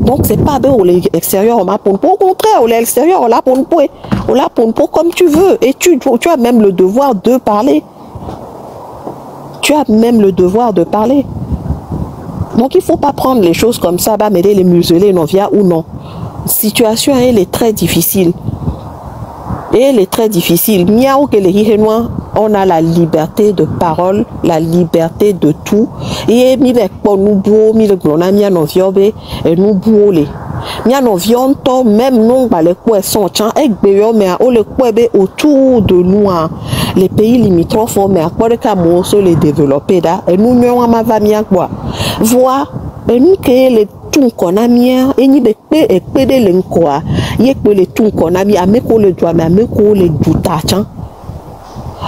Speaker 5: Donc, c'est pas bien, l'extérieur, on m'a pour au contraire, l'extérieur, on l'a pour comme tu veux. Et tu as même le devoir de parler. Tu as même le devoir de parler. Donc, il ne faut pas prendre les choses comme ça, bah, m'aider les museler, non, via ou non. La situation, elle est très difficile. Et elle est très difficile. Miaou que les Hirénois, on a la liberté de parole, la liberté de tout. Et mi le nous beau, mi le glona, mi no viobe, et nous boule. Mi no vionto, même non, bah les coups sont chan, et béo, mais au le couebe autour de nous, les pays limitrophes, mais à quoi de camo se les développer là, et nous n'y ma va mi à quoi. Voir, et nous que les tout qu'on a mis, et ni de paix et paix de l'encoa, y est que les tout qu'on a mis à me coller doigt, mais à me coller du tachan.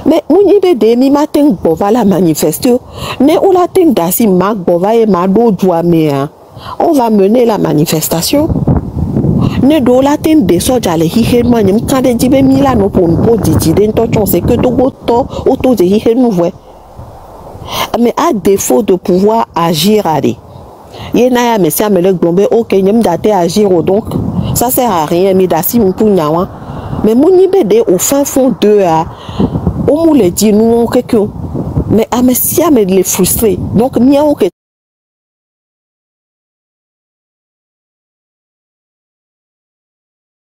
Speaker 5: Mais nous n'y be de mi matin bova la manifester, ne ou la ten dasi mag bova et mado doigt mais on va mener la manifestation. Ne do la ten de soja le hihen moi n'y quand de dibe mi la no pour nous pour dire d'intention c'est que tout auto de hihen nous voit. Mais à défaut de pouvoir agir à des Yena mais si me le glombe ok nyem date agir donc ça sert à rien mais dasi mon pour nyawa mais mon ibede au fin fond de on nous le dit nous quelqu'un mais à me si me les frustrer donc mia ok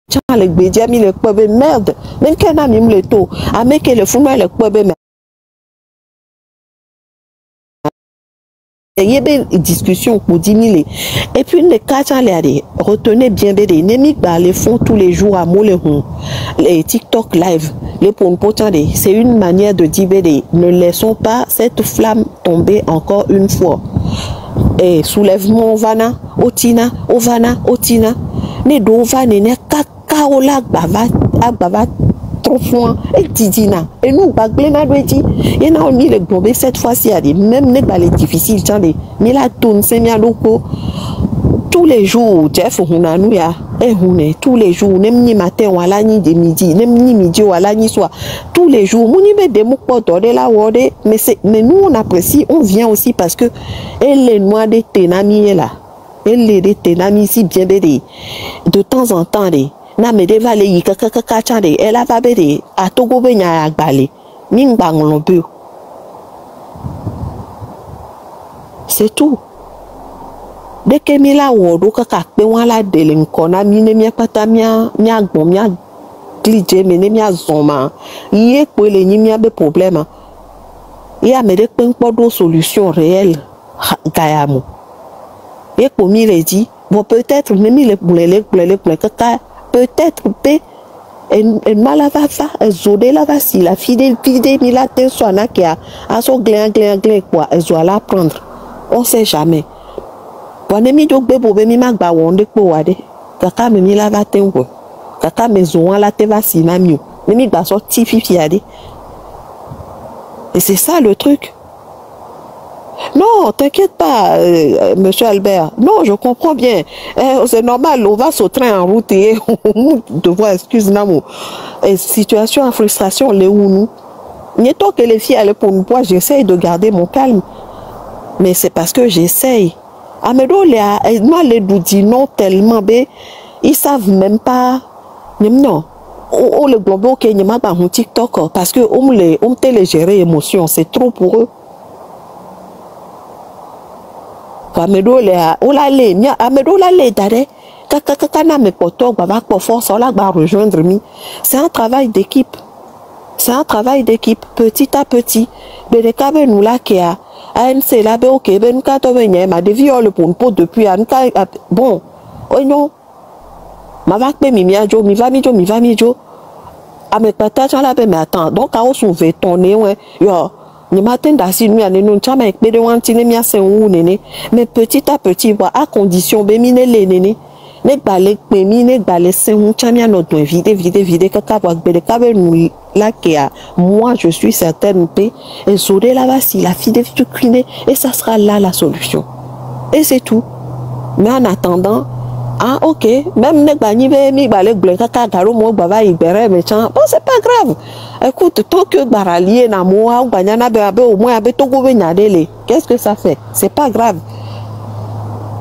Speaker 5: tiens le bédia mi le pobe merde même qu'un ami me le tôt à me que le fou le pobe il y a des discussions pour 10 000. Et puis, les cas, retenez bien, les font tous les jours à Moulehon, les TikTok live, les ponpotandé. C'est une manière de dire, ne laissons pas cette flamme tomber encore une fois. Et soulèvement, Ovana, Otina, Ovana, Otina. Ne dova ne kakaola bava trop soin et tidina et nous baglena doiti et na on le globé cette fois-ci à des même ne pas les difficiles tandis mais la tourne c'est bien loko tous les jours Jeff huna nous ya et hune tous les jours nem ni matin wala ni de midi nem ni midi wala ni soir tous les jours moni be de moko de la wode mais nous on apprécie on vient aussi parce que elle est noire de tenami là elle est de tenami si bien de temps en temps na me deva le yi kaka chande ela ba bede atogo be nya agbale mi ngbang lo bu c'est tout de ke mi la wo do kaka pe wan la de le nko na mi ne mi pata mi agbon mi glije me ne mi azoma yi pe le ni mi be problème ya me de pe npo do solution réelle gayamu et pour mi le dit bon peut-être même les kaka peut-être et malava va zodé la va si la fidèle mila ten soana qui a so glen quoi et zo la prendre on sait jamais bon mi dok bebo be mi magba wonde ko wade kaka me mi la va ten wo kaka me zo la te va si na mi mi gba so ti fifi ade et c'est ça le truc. Non, t'inquiète pas, monsieur Albert. Non, je comprends bien. C'est normal, on va sauter en route et on devoir excuse-nous. Situation en frustration, les où nous. Nieto que les filles allaient pour nous voir, j'essaye de garder mon calme. Mais c'est parce que j'essaye. Amedo les dit non tellement, ils savent même pas. Non. Le globo qui n'y a pas un TikTok parce que on télégérer émotion, c'est trop pour eux. Amedo les dare. Kakakana me poto va pour force là va rejoindre mi. C'est un travail d'équipe. C'est un travail d'équipe petit à petit. Bereka nous là qui a ANC là ok ben ka to ben ma de viol pour pot depuis bon. Oh non. Ma va pe mi miajo mi va mijo. Ame pata cha la pe mais attends. Donc a on veut tourner ouais. Yo ni matin d'assis nous ane nous chama pe de wantine mi asen ou nene. Mais petit à petit à condition be mine les nene. Ne balek pemi ne balek c'est un chamia notre vide kaka wa bereka nous là qui a moi je suis certaine paix et saurer là-bas si la fille de cuisiner et ça sera là la solution et c'est tout. Mais en attendant ah ok même ne bani be mi balek bleu kaka garo mo baba ibere méchant bon c'est pas grave. Écoute tant que baralier na moi ou banyana be au moins abe togo be nyadele qu'est-ce que ça fait? C'est pas grave.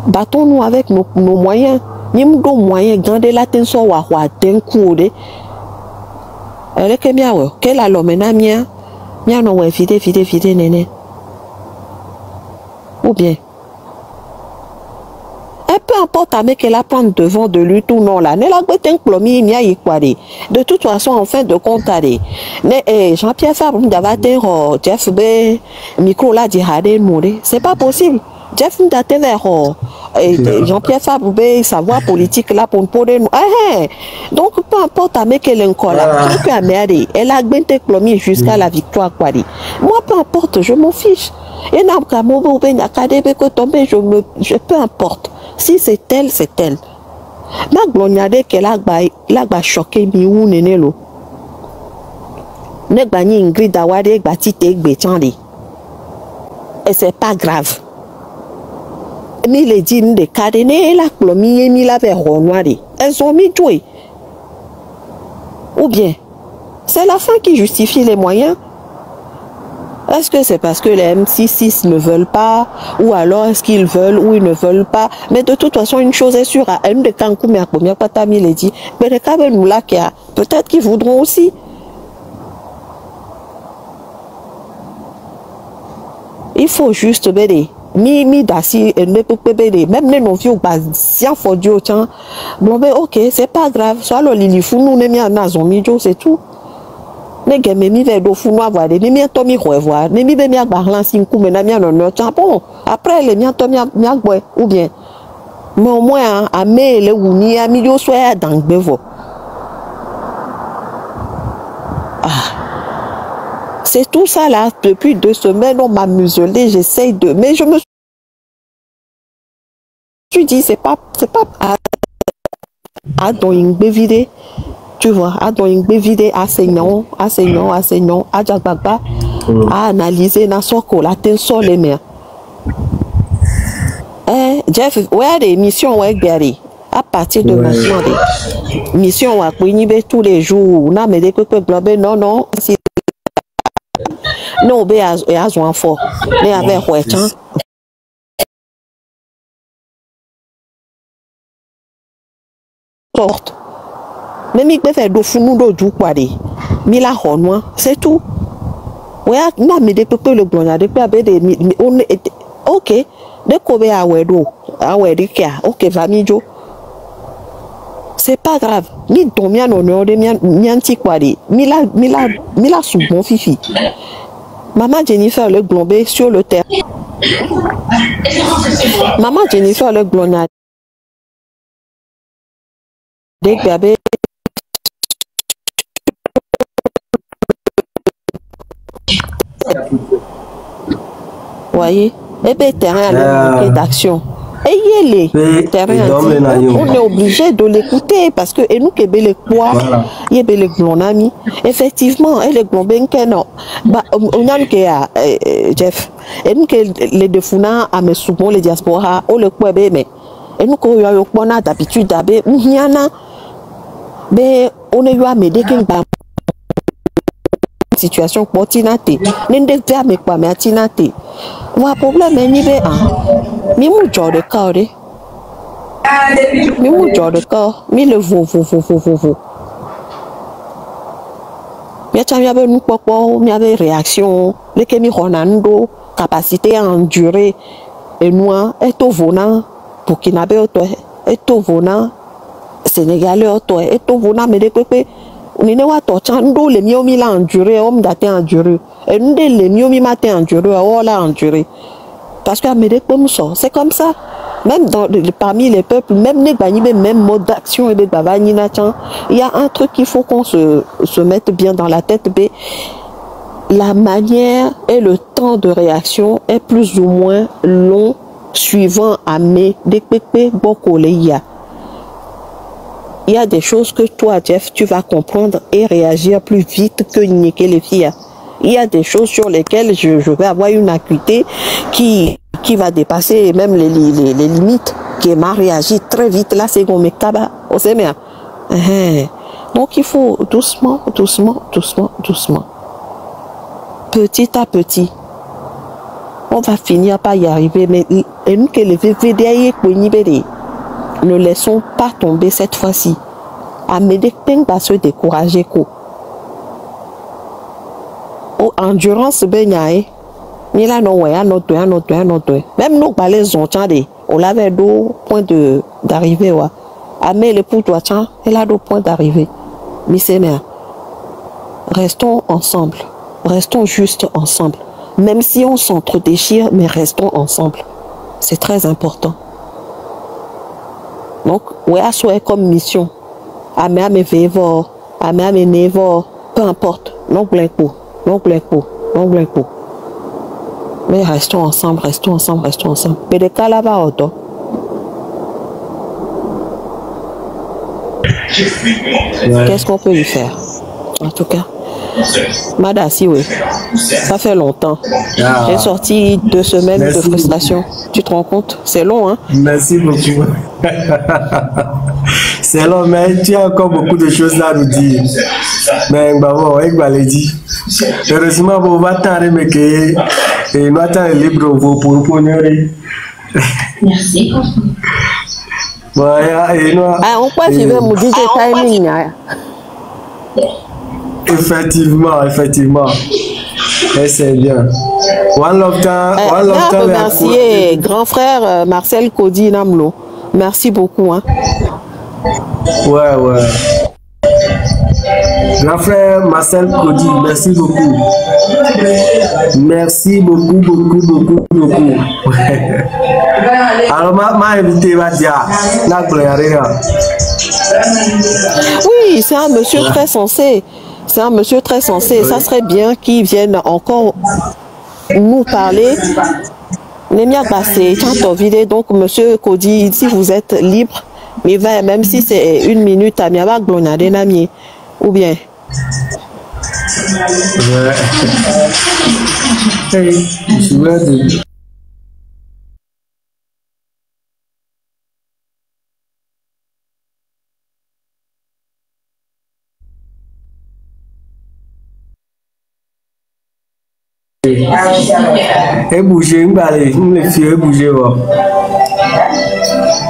Speaker 5: Battons-nous avec nos moyens. Ni mdo moyen gande la tenso wa den kuode ele ke miawe ke la lo mena mia no we vide nene ou bien et peu importe avec qu'elle prendre devant de lui tout non là ne la gbeten plomi mia yikwade de toute façon en fin de compte allez ne Jean-Pierre Fabre ndavate Jeff be micro là di hade mourir c'est pas possible. Jeff Ndate vers Jean-Pierre Fabre, sa voix politique là pour nous. Donc peu importe avec elle encore là, elle a bien clomi jusqu'à la victoire quoi. Moi peu importe, je m'en fiche. Et n'a pas mon ben académie que tomber, je peu importe. Si c'est elle, c'est elle. Ma gloniade qu'elle a choqué mi ou nenelo. Ne bani Ingrid Awade batite gbechandi. Et c'est pas grave. Mi les dit de cadener la plomi et mi la vers noire. Elles ont mis joué. Ou bien, c'est la fin qui justifie les moyens. Est-ce que c'est parce que les M66 ne veulent pas, ou alors est-ce qu'ils veulent ou ils ne veulent pas? Mais de toute façon, une chose est sûre, à un de Kankou, mais à combien Patami les dit, mais les câbles nous là, peut-être qu'ils voudront aussi. Il faut juste béder. Mi dasi ne peut pas même les non-vieux bas si faut Dieu tiens bon ben ok c'est pas grave soit le lili fou nous ne mi en zomijo c'est tout ne game mi vers do fou nous voir des mi to mi revoir ne mi be mi agbarlan si coup mais na mi non tiens bon après les mi to mi agboy ou bien mais au moins à me le wuni a mi yo soit dans bevo c'est tout ça là depuis 2 semaines on m'a muselé j'essaye de mais je me suis dit c'est pas à doing vide tu vois à doing vide enseignant à Jagbagba à analyser na soko la tension les mers Jeff ouais des missions ouais gari à partir de maintenant des missions à Quinibe tous les jours na me de que globe non si non be as un fort mais avec ouais tiens sorte même il peut faire do funu do du quoi de mi la honwa c'est tout ouais na me de peu le glonia de peu de on ok de ko be awedo awedi kia ok vamijo c'est pas grave mi don mi anono de mi anti quoi de mi la sous bon fifi. Maman Jennifer le globé sur le terrain. Maman Jennifer le glonade. Des bébés. Voyez, et bien terrain d'action. Ayez les terrains. On est obligé de l'écouter parce que et nous qui les quoi, il y a les glonami. Effectivement, et les globés non. Bah, on a que Jeff. Et nous que les defuna à mes souvent les diaspora ou le quoi mais et nous qu'on a eu qu'on d'habitude d'abe n'yana. Mais on est eu à m'aider qu'un situation pour tinate. N'ende faire mais quoi mais tinate. Wa problème ni be mi mu jo de corps. Mi mu jo de corps, mi le vo. Mi avait nous popo, mi avait réaction, les kemi ronando, capacité à endurer et noir est au venant pour qu'il n'avait auto est au venant sénégalais auto est au venant mais de pépé on ne voit pas tant les mieux mi l'a enduré homme d'até enduré et nous les mieux mi maté enduré on l'a enduré parce que mais comme ça c'est comme ça même parmi les peuples même les bagni même mode d'action et des babani nachan il y a un truc qu'il faut qu'on se mette bien dans la tête. La manière et le temps de réaction est plus ou moins long suivant à mes il y a des choses que toi Jeff tu vas comprendre et réagir plus vite que les filles. Il y a des choses sur lesquelles je vais avoir une acuité qui va dépasser même les limites, qui m'a réagi très vite. Là, c'est comme Kaba. Donc, il faut doucement. Petit à petit. On va finir par y arriver. Mais nous, que les VVDI ne laissons pas tomber cette fois-ci. Amédée va se décourager. Endurance benyae ni la no ouais anoto même nous balais ont on avait deux points d'arrivée ouais amé le pour toi tiens elle a deux points d'arrivée mais c'est bien restons ensemble restons juste ensemble même si on s'entre-déchire mais restons ensemble c'est très important donc ouais à souhait comme mission amé vevo amé nevo peu importe non blanco. Mais restons ensemble. Mais de cas là-bas, auto. Qu'est-ce qu'on peut y faire? En tout cas. Madassi, oui. Ça fait longtemps. J'ai sorti 2 semaines de frustration. Tu te rends compte? C'est long, hein?
Speaker 2: Merci beaucoup. C'est long, mais tu as encore beaucoup de choses à nous dire. Mais bon, il va le dire. Heureusement, on va t'arrêter, mais que nous attendons libre pour ponyer.
Speaker 4: Merci.
Speaker 5: On peut suivre mon DJ timing.
Speaker 2: Effectivement. Et c'est bien. One love time.
Speaker 5: Remercier grand frère Marcel Kodi Namlo. Merci beaucoup. Hein.
Speaker 2: Ouais. Grand frère Marcel Kodi, merci beaucoup. Merci beaucoup. Alors, ma invité va dire,
Speaker 5: oui, c'est un monsieur très sensé. Ça serait bien qu'il vienne encore nous parler. Donc, monsieur Kodi, si vous êtes libre, mais même si c'est 1 minute, à Miaba Glonade Nami, ou bien.
Speaker 2: Et bouger,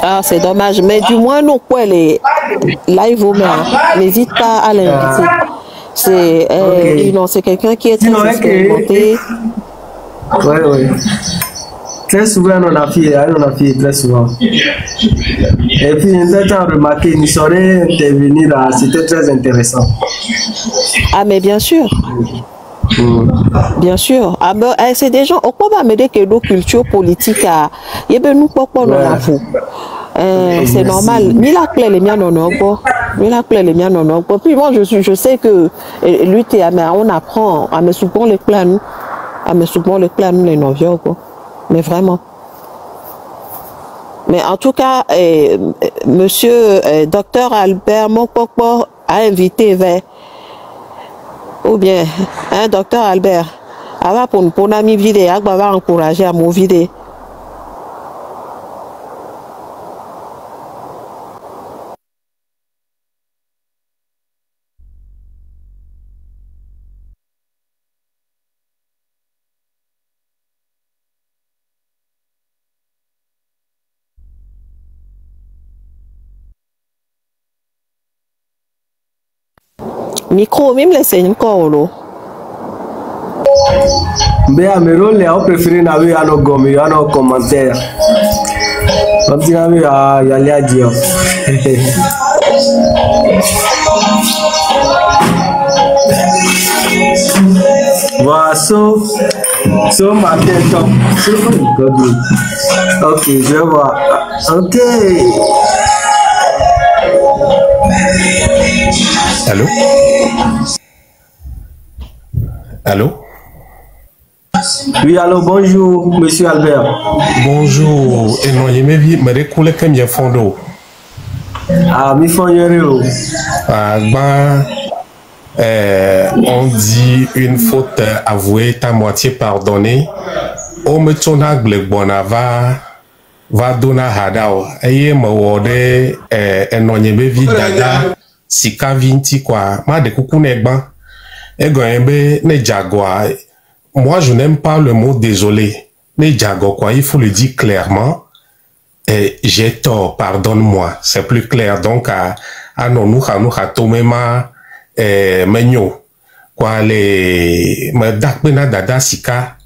Speaker 5: Ah, c'est dommage, mais du moins, nous, quoi, les live au maire, n'hésite pas à l'inviter. C'est c'est quelqu'un qui est très expérimenté.
Speaker 2: Oui. Très souvent, on a fait très souvent. Et puis, on a remarqué, il saurait intervenir là, c'était très intéressant.
Speaker 5: Ah, mais bien sûr. Bien sûr. Ah ben, c'est des gens, on peut pas me dire que nos cultures politiques, il y a nous pas c'est normal. Ni la clé les miens non. Puis moi je sais que lutter, on apprend à me souvent les plans, les novios quoi. Mais vraiment. Mais en tout cas, monsieur docteur Albert Mokpokpo a invité vers ou bien un docteur Albert avant pour ami vidéo va encourager à mon vidéo. Micro, même les signes encore.
Speaker 2: Mais à mes rôles, on préfère n'avoir à nos gommes, à nos commentaires. On dit à y aller à dire. Voilà, so matin, ok, je vois. Ok.
Speaker 6: Allô? Allô?
Speaker 2: Oui, allô, bonjour, monsieur Albert.
Speaker 6: Bonjour. Et non, il m'a dit, mais recoule comme il y a fond.
Speaker 2: Ah, mi fond
Speaker 6: Ah, ben, on dit une faute avouée, ta moitié pardonnée. On me tourne à Glebonava, va donner hadao. Et me wode, non, il m'a dit, dada, si ka vinti quoi, ma de coucou negban. Et goyembe, ne jagwa. Moi, je n'aime pas le mot désolé. Ne jago quoi, il faut le dire clairement. J'ai tort, pardonne-moi. C'est plus clair. Donc, non, nous, tomema, menyo. Quoi, les, me dakbena dada sika,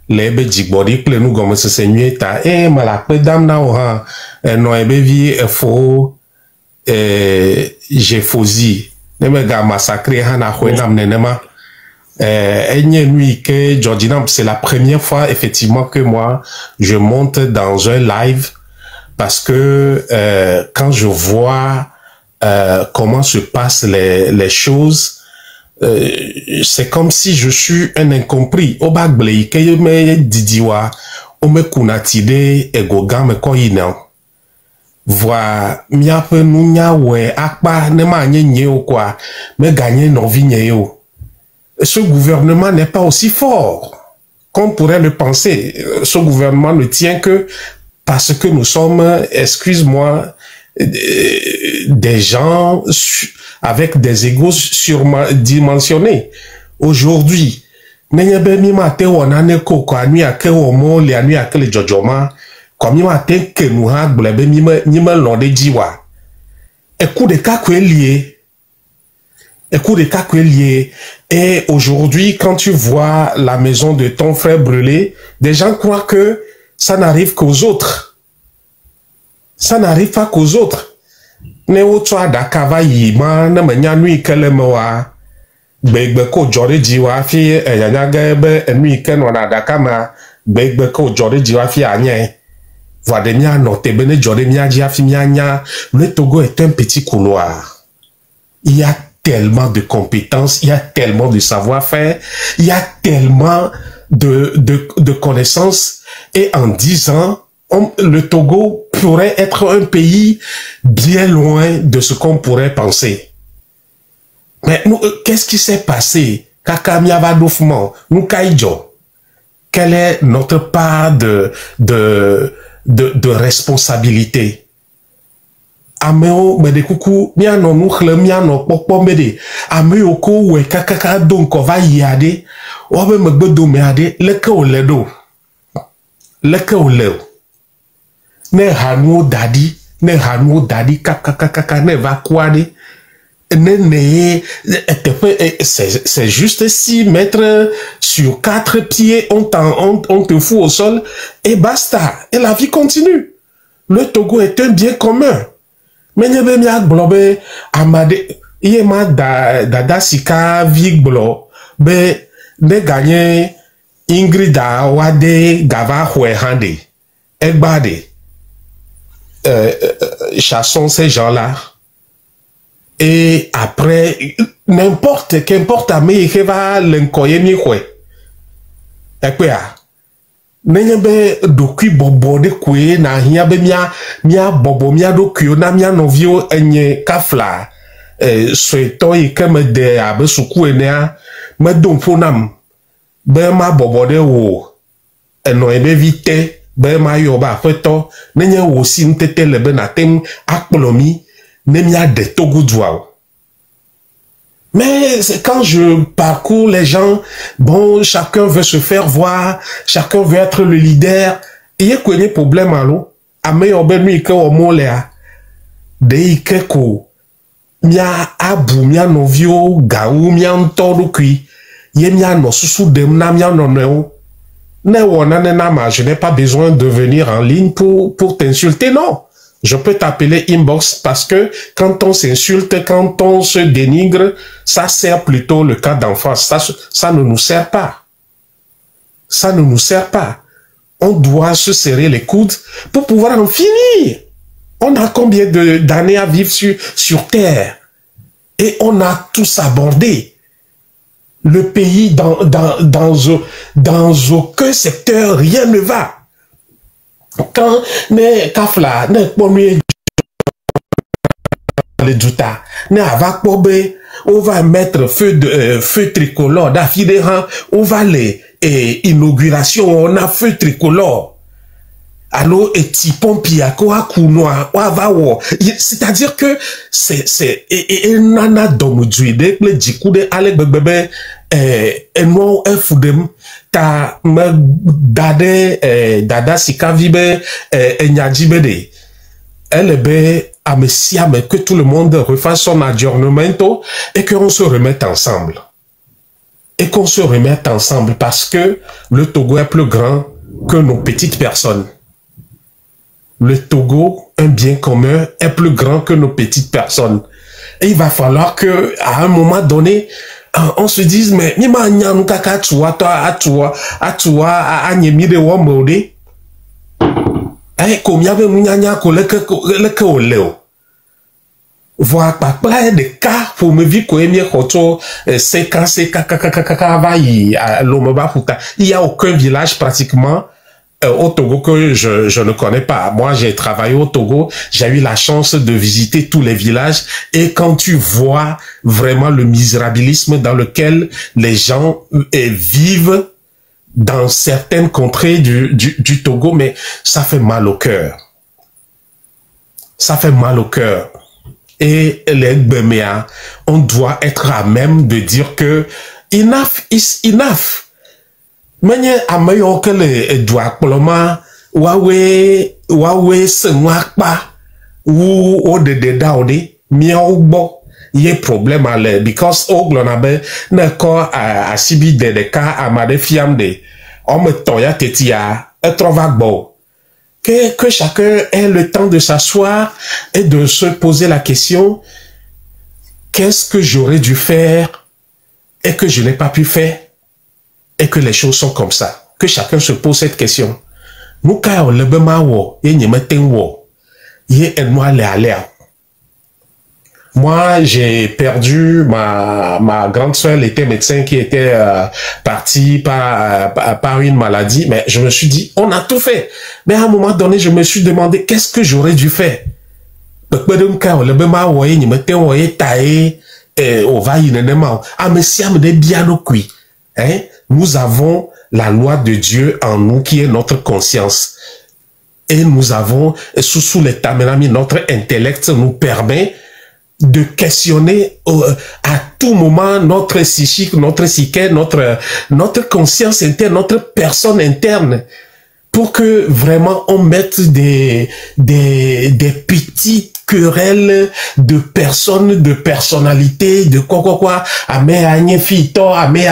Speaker 6: les be jigbori, ple nous gomme se senyeta, me la pe dam na oha, non, ebe vi, faux, j'ai fausi. Ne me ga massacré, hana hwenam nenema. C'est la première fois effectivement que moi je monte dans un live parce que quand je vois comment se passent les choses, c'est comme si je suis un incompris. Obagblei que me didiwa ome kunatide egoga me koyina. Voa miape nunya we akpa ne ma nye o quoi me gagner no vinye yo. Ce gouvernement n'est pas aussi fort qu'on pourrait le penser. Ce gouvernement ne tient que parce que nous sommes, excuse-moi, des gens avec des égos surdimensionnés. Aujourd'hui, et aujourd'hui, quand tu vois la maison de ton frère brûlée, des gens croient que ça n'arrive qu'aux autres. Ça n'arrive pas qu'aux autres. Neo toa dakava yima na menya nui kele mewa gbegbe ko jore jiwa fi eyanya gebe nui ken wana dakama gbegbe ko jore jiwa fi anye. Voade mia no tebene jore mia jia fi mia nya. Le Togo est un petit couloir. Il y a tellement de compétences, il y a tellement de savoir-faire, il y a tellement de connaissances. Et en 10 ans, le Togo pourrait être un pays bien loin de ce qu'on pourrait penser. Mais nous, qu'est-ce qui s'est passé? Kakamia Vadoufman, nous Kaïdjo. Quelle est notre part de responsabilité? Ameo me de kuku miano nukhle miano pokpo mede ameo ko we kakaka donc va yade obe me gbedo me ade leke o ledo ne hanu dadi kakaka ne va kwade c'est juste 6 mètres sur 4 pieds on te fout au sol et basta et la vie continue. Le Togo est un bien commun. Mais n'y a pas de blobe amade yema dada sika viglo be ne gagné Ingrida wade gava hande egbade chassons ces gens-là et après qu'importe ame va l'enkoye mi kwe ekpea nenye be dokui bobo de kwe na hia be mia bobo mia dokui na mia novio enye kafla soeto ike me de abe suku enea me dompo nam be ma bobo de wo eno ebe vite be ma yo ba feto nenye wo si ntete lebe na tem akpolomi ne mia de togudwa. Mais quand je parcours les gens, bon, chacun veut se faire voir, chacun veut être le leader. Il y a quoi de problème à l'eau? A me obenu ike o molea de ike ko mia abu mia novio gaou mia ntodo kui ye mia no susu dem na mia no no je n'ai pas besoin de venir en ligne pour t'insulter, non. Je peux t'appeler inbox parce que quand on s'insulte, quand on se dénigre, ça sert plutôt le cas d'enfance. Ça ne nous sert pas. Ça ne nous sert pas. On doit se serrer les coudes pour pouvoir en finir. On a combien d'années à vivre sur Terre? Et on a tous abordé. Le pays, dans aucun secteur, rien ne va. Quand ne kafla ne pomie le douta ne ava pobe, on va mettre feu tricolore d'affideran, on va les inaugurations, on a feu tricolore. Alors, et c'est-à-dire que c'est nana domudjuide le jikude ale bebebe enwo efudem ta me dada sikavibe enyajibede elebe amesiame que tout le monde refasse son aggiornemento et qu'on se remette ensemble. Et qu'on se remette ensemble parce que le Togo est plus grand que nos petites personnes. Le Togo, un bien commun, est plus grand que nos petites personnes. Et il va falloir que, à un moment donné, on se dise, mais, voir par plein de cas pour me dire qu'il y a aucun village pratiquement au Togo que je ne connais pas. Moi, j'ai travaillé au Togo, j'ai eu la chance de visiter tous les villages et quand tu vois vraiment le misérabilisme dans lequel les gens vivent dans certaines contrées du Togo, mais ça fait mal au cœur. Ça fait mal au cœur. Et les Beméa, on doit être à même de dire que enough is enough. Menye amayo que le doit poloma wawe se wakpa ou o de daode miaobo ye problème ale because oglonabe ne ko a sibi de ka amade fiamde on me toya tetia etrovagbo que chacun ait le temps de s'asseoir et de se poser la question qu'est-ce que j'aurais dû faire et que je n'ai pas pu faire. Et que les choses sont comme ça. Que chacun se pose cette question. Moi, j'ai perdu ma grande sœur, elle était médecin qui était partie par une maladie. Mais je me suis dit, on a tout fait. Mais à un moment donné, je me suis demandé, qu'est-ce que j'aurais dû faire? Hein? Nous avons la loi de Dieu en nous qui est notre conscience. Et nous avons, sous les taméramis, notre intellect nous permet de questionner à tout moment notre psychique, notre psyché, notre conscience interne, notre personne interne. Pour que vraiment on mette des petites querelles de personnes, de personnalités, de quoi, ame anye fito, ame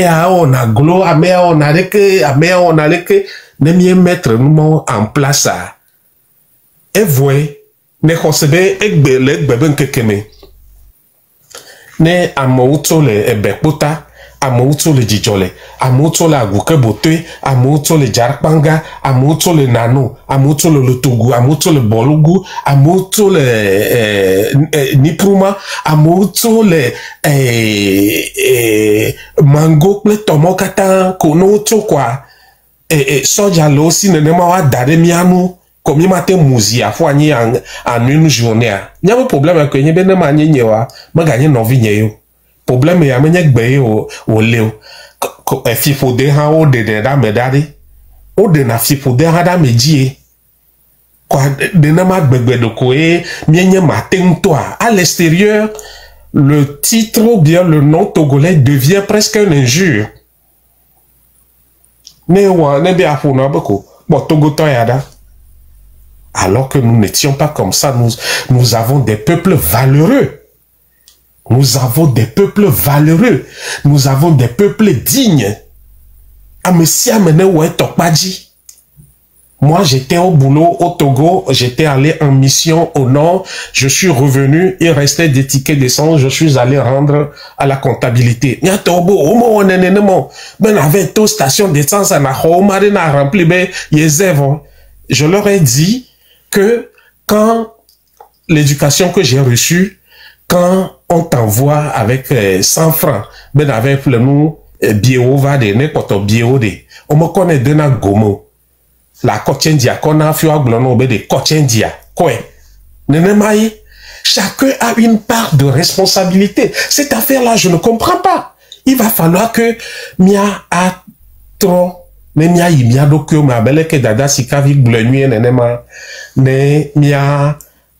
Speaker 6: a on a glo, ame a on a leke, ne mieux mettre nous en place ça. Et voyez, ne kosebe ekbele kekeme. Ne amouto le ebekota. Amouto le djijole, amouto la gukebote, amouto le jarpanga, amouto le nano, amouto le lutugu, amouto le bolugu, amouto le nipruma, amouto le mango, le tomokata, konoto kwa, soja lo si nenema wa dade miamu, comme il m'a été mousi à fois en une journée. Il y a un problème avec n'y ben ma n'y wa, ma gagné non vigné. Problème ya menyek be o leo fifode ha o de da medade o de na fifode ha da medie kwa de na magbegbe de ko mienye matin toi à l'extérieur le titre ou bien le nom togolais devient presque une injure ne wa ne bi afuna beko bo togo to ya da Alors que nous n'étions pas comme ça. Nous avons des peuples valeureux. Nous avons des peuples valeureux. Nous avons des peuples dignes. Moi, j'étais au boulot au Togo. J'étais allé en mission au nord. Je suis revenu. Il restait des tickets d'essence. Je suis allé rendre à la comptabilité. Station d'essence je leur ai dit que quand l'éducation que j'ai reçue, quand on t'envoie avec 100 francs, ben avec le nous bio va de ne poto bio de, on me connaît de na gomo, la kochendia qu'on a fait aglono be de kochendia, quoi, nenemaï, chacun a une part de responsabilité. Cette affaire-là, je ne comprends pas. Il va falloir que mia a trop ne mia yi mia dokyo ma bele ke dada sikavi gblenu nenema ne mia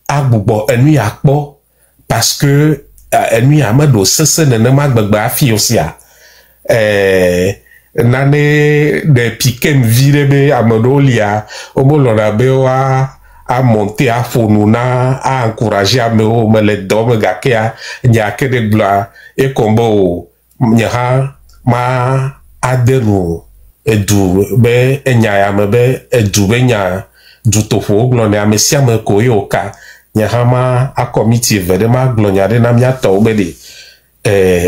Speaker 6: agbubo enu akpo parce que enu amado sese nenema gbegba afi osia nane de piquem virebe amado lia omolona bewa à monter à fonuna à encourager à me les dom gakia nyake de bla et combo nyaha ma adenu edu be enyaya me be edu be nya du tofo glone amesia me koyoka nyahama a committee vedema glonya de na mia to be de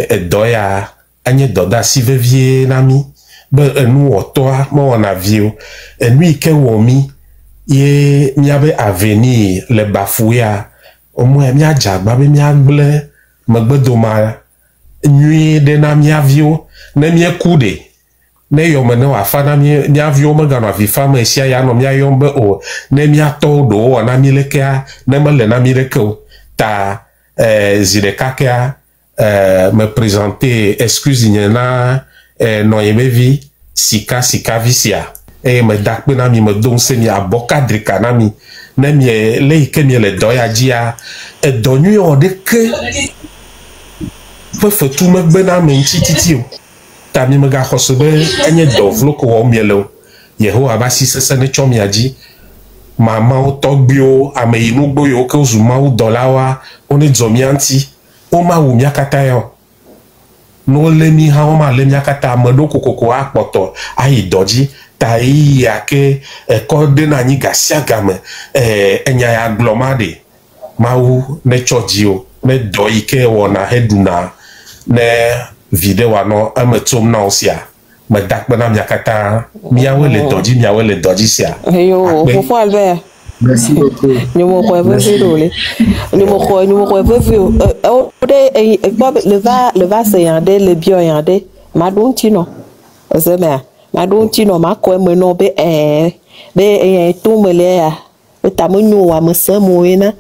Speaker 6: edoya anye doda sivevie nami be enu otoa mo na vio enu ike womi ye miabe avenir le bafouya au moins mia jagba be mia gble megbedoma nui de na mia vio ne mia kude ne yome ne wa fa na mia vio me gano vi fa me sia ya no mia yombe o ne mia to do na mi lekea ne me le na mi lekeo ta zidekakea me présenter excuse nyena no yebevi sika visia et me dakpe na mi me don se mi aboka drika na mi ne mi le ke mi le doya dia e donu o de ke fe tu me gbe na me titi o ta mi me ga khosebe enye dovlo ko o mi lo yeho abasi sese ne chomi aji mama o togbio ame inu gbo yo ke uzuma u dolawa oni zomianti o ma wu mi akata yo no le mi ha o ma le mi akata amedo kokoko apoto ayi doji ta iya ke kode na nyi gasia game enya ya glomade mawu ne chodio ne doike wona heduna ne video no ametom na osia me dakbe na miakata miawe le doji sia
Speaker 5: yo fofo Albert
Speaker 2: merci beaucoup
Speaker 5: nous mo le va se yande le bio yande madonti no ozema madonti no makwe me no be be to mele ya tamunyu wa mesemo ina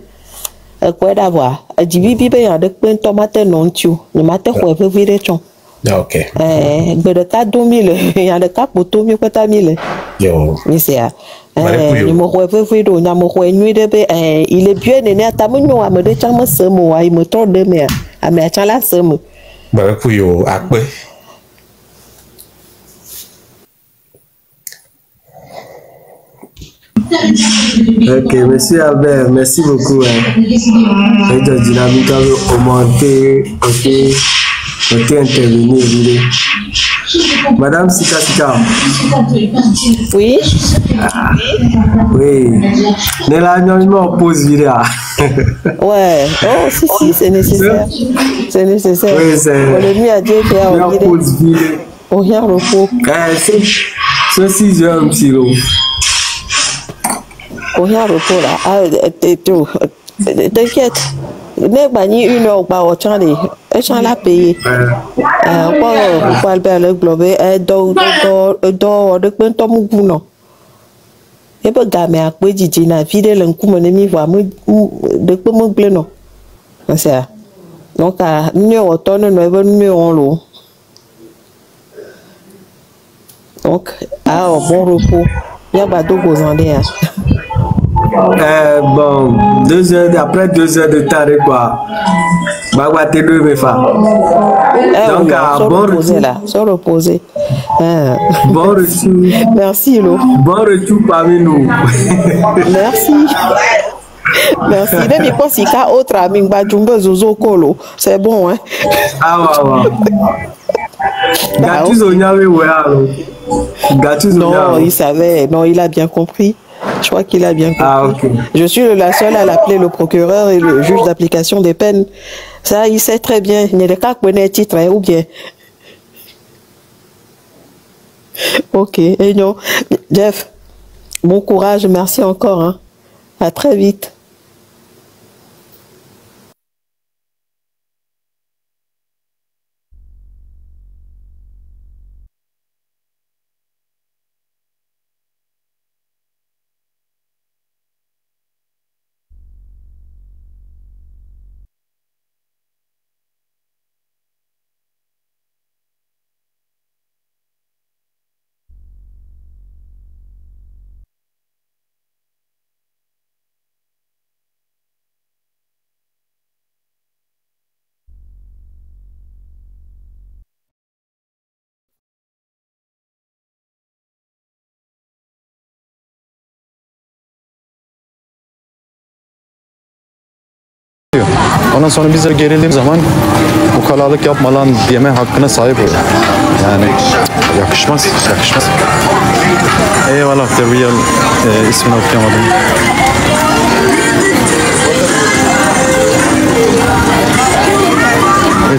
Speaker 5: kwa d'avoir jibibi be yande pen tomate non tiu ni mate ko e vire chon
Speaker 6: OK
Speaker 5: be de ta 2000 yande ka poto mi ko ta 1000
Speaker 6: yo
Speaker 5: mi c'est ni mo ko e vire na mo ko nyu de be il est bien né tamunyu wa me de chama semo wa me to de me a me chala semo
Speaker 6: ba ku yo akpe.
Speaker 2: Ok, monsieur Albert, merci beaucoup. Et de dynamique augmenter, ok, intervenir. Madame Sika.
Speaker 5: Oui.
Speaker 2: Oui. Ne la non pause vidéo.
Speaker 5: Ouais. Oh si c'est nécessaire. C'est nécessaire.
Speaker 2: Oui, c'est.
Speaker 5: Le mieux à dire qu'il y a
Speaker 2: un pause vidéo.
Speaker 5: On y a repos.
Speaker 2: C'est 6 heures un petit lot.
Speaker 5: On y a repos là. T'inquiète. Ne bani une heure ba o chan de e chan la payer Albert le globe do de pen to mu gu no e be ga me akpe jiji na vide le nkume ne mi va mu de pe mo gle no c'est donc nous on tourne no e be nous on lo donc bon repos ya ba do gozande ya.
Speaker 2: Bon, 2 heures, après 2 heures de temps, quoi. Bagwate deux mes femmes. Donc, bon retour.
Speaker 5: Là, sans reposer.
Speaker 2: Bon retour.
Speaker 5: Merci, Lo.
Speaker 2: Bon retour parmi nous.
Speaker 5: Merci. Merci. Même quand c'est qu'à autre ami, Zozo Kolo. C'est bon, hein?
Speaker 2: Ah, ouais.
Speaker 5: Non, il savait. Non, il a bien compris. Je crois qu'il a bien compris.
Speaker 2: Ah, ok.
Speaker 5: Je suis la seule à l'appeler le procureur et le juge d'application des peines. Ça, il sait très bien. Il n'y a qu'à connaître titre, hein, ou bien. Ok. Et non. Jeff, bon courage. Merci encore. Hein. À très vite.
Speaker 7: Ondan sonra bizler gerildiğim zaman ukalalık yapma lan diyeme hakkına sahip oluyor. Yani yakışmaz. Eyvallah The Real ismini okuyamadım.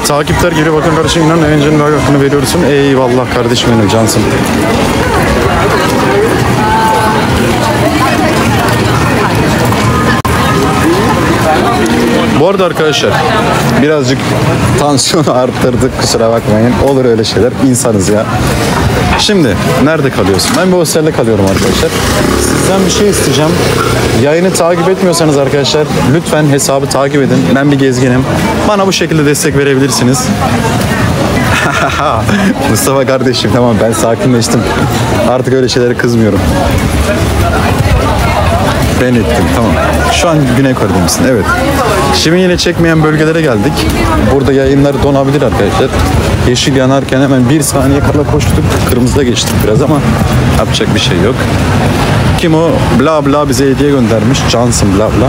Speaker 7: Takipler geliyor bakın kardeşim inan yayıncının hakkını veriyorsun. Eyvallah kardeşim benim cansın. Bu arada arkadaşlar birazcık tansiyonu arttırdık, kusura bakmayın. Olur öyle şeyler, insanız ya. Şimdi nerede kalıyorsun? Ben bir hostelde kalıyorum arkadaşlar. Sizden bir şey isteyeceğim. Yayını takip etmiyorsanız arkadaşlar lütfen hesabı takip edin. Ben bir gezginim. Bana bu şekilde destek verebilirsiniz. Mustafa kardeşim tamam, ben sakinleştim. Artık öyle şeylere kızmıyorum. Ben ettim, tamam. Şu an Güney Kore'de misin? Evet. Şimdi yine çekmeyen bölgelere geldik. Burada yayınlar donabilir arkadaşlar. Yeşil yanarken hemen bir saniye kala koştuk. Kırmızıda geçtik biraz ama yapacak bir şey yok. Kim o? Bla bla bize hediye göndermiş. Johnson bla bla.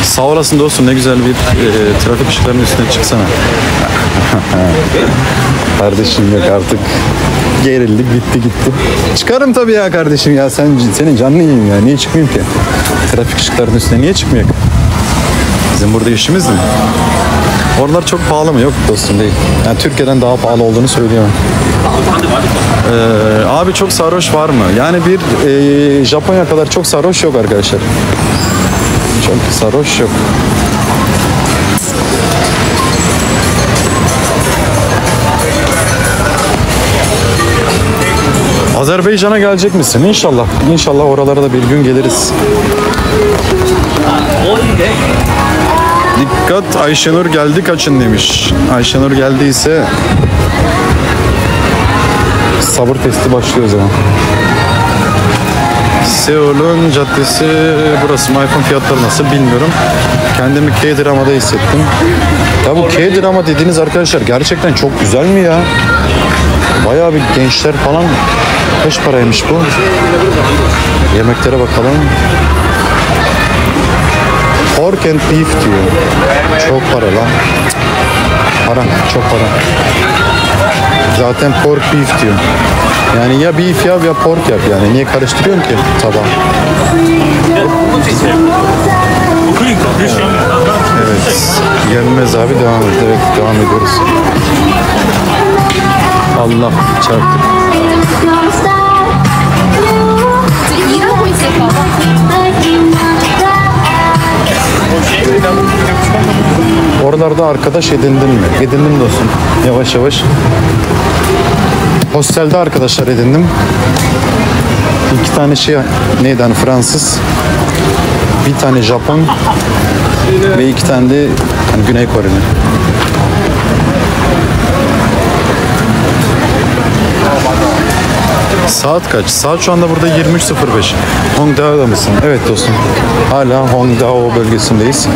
Speaker 7: Sağ olasın dostum, ne güzel bir trafik ışıklarının üstüne çıksana. Kardeşim yok artık. Gerildik, bitti gitti. Çıkarım tabii ya kardeşim ya. Senin canını yiyeyim ya. Niye çıkmayayım ki? Trafik ışıklarının üstüne niye çıkmıyor? Bizim burada işimiz mi? Oralar çok pahalı mı? Yok dostum, değil. Yani Türkiye'den daha pahalı olduğunu söyleyemem. Abi çok sarhoş var mı? Yani bir Japonya kadar çok sarhoş yok arkadaşlar. Çok sarhoş yok. Azerbaycan'a gelecek misin? İnşallah. İnşallah oralara da bir gün geliriz. Dikkat, Ayşenur geldi kaçın demiş. Ayşenur geldiyse sabır testi başlıyor o zaman. Seul'un caddesi burası. iPhone fiyatları nasıl bilmiyorum. Kendimi K-Drama'da hissettim. Ya bu K-Drama dediğiniz arkadaşlar gerçekten çok güzel mi ya? Bayağı bir gençler falan. Kaç paraymış bu? Yemeklere bakalım. Pork and beef diyor. Çok para lan. Para, çok para. Zaten pork beef diyor. Yani ya beef yap ya pork yap yani. Niye karıştırıyorsun ki tabağı? Evet. Gelmez abi, devam et. Evet, devam ediyoruz. Allah çarptı. Oralarda arkadaş edindin mi? Edindim dostum. Yavaş yavaş. Hostelde arkadaşlar edindim. 2 tane şey neydi hani Fransız. Bir tane Japon. Ve 2 tane de hani Güney Koreli. Saat kaç? Saat şu anda burada 23.05. Hongdao'da mısın? Evet dostum. Hala Hongdao bölgesindeyiz.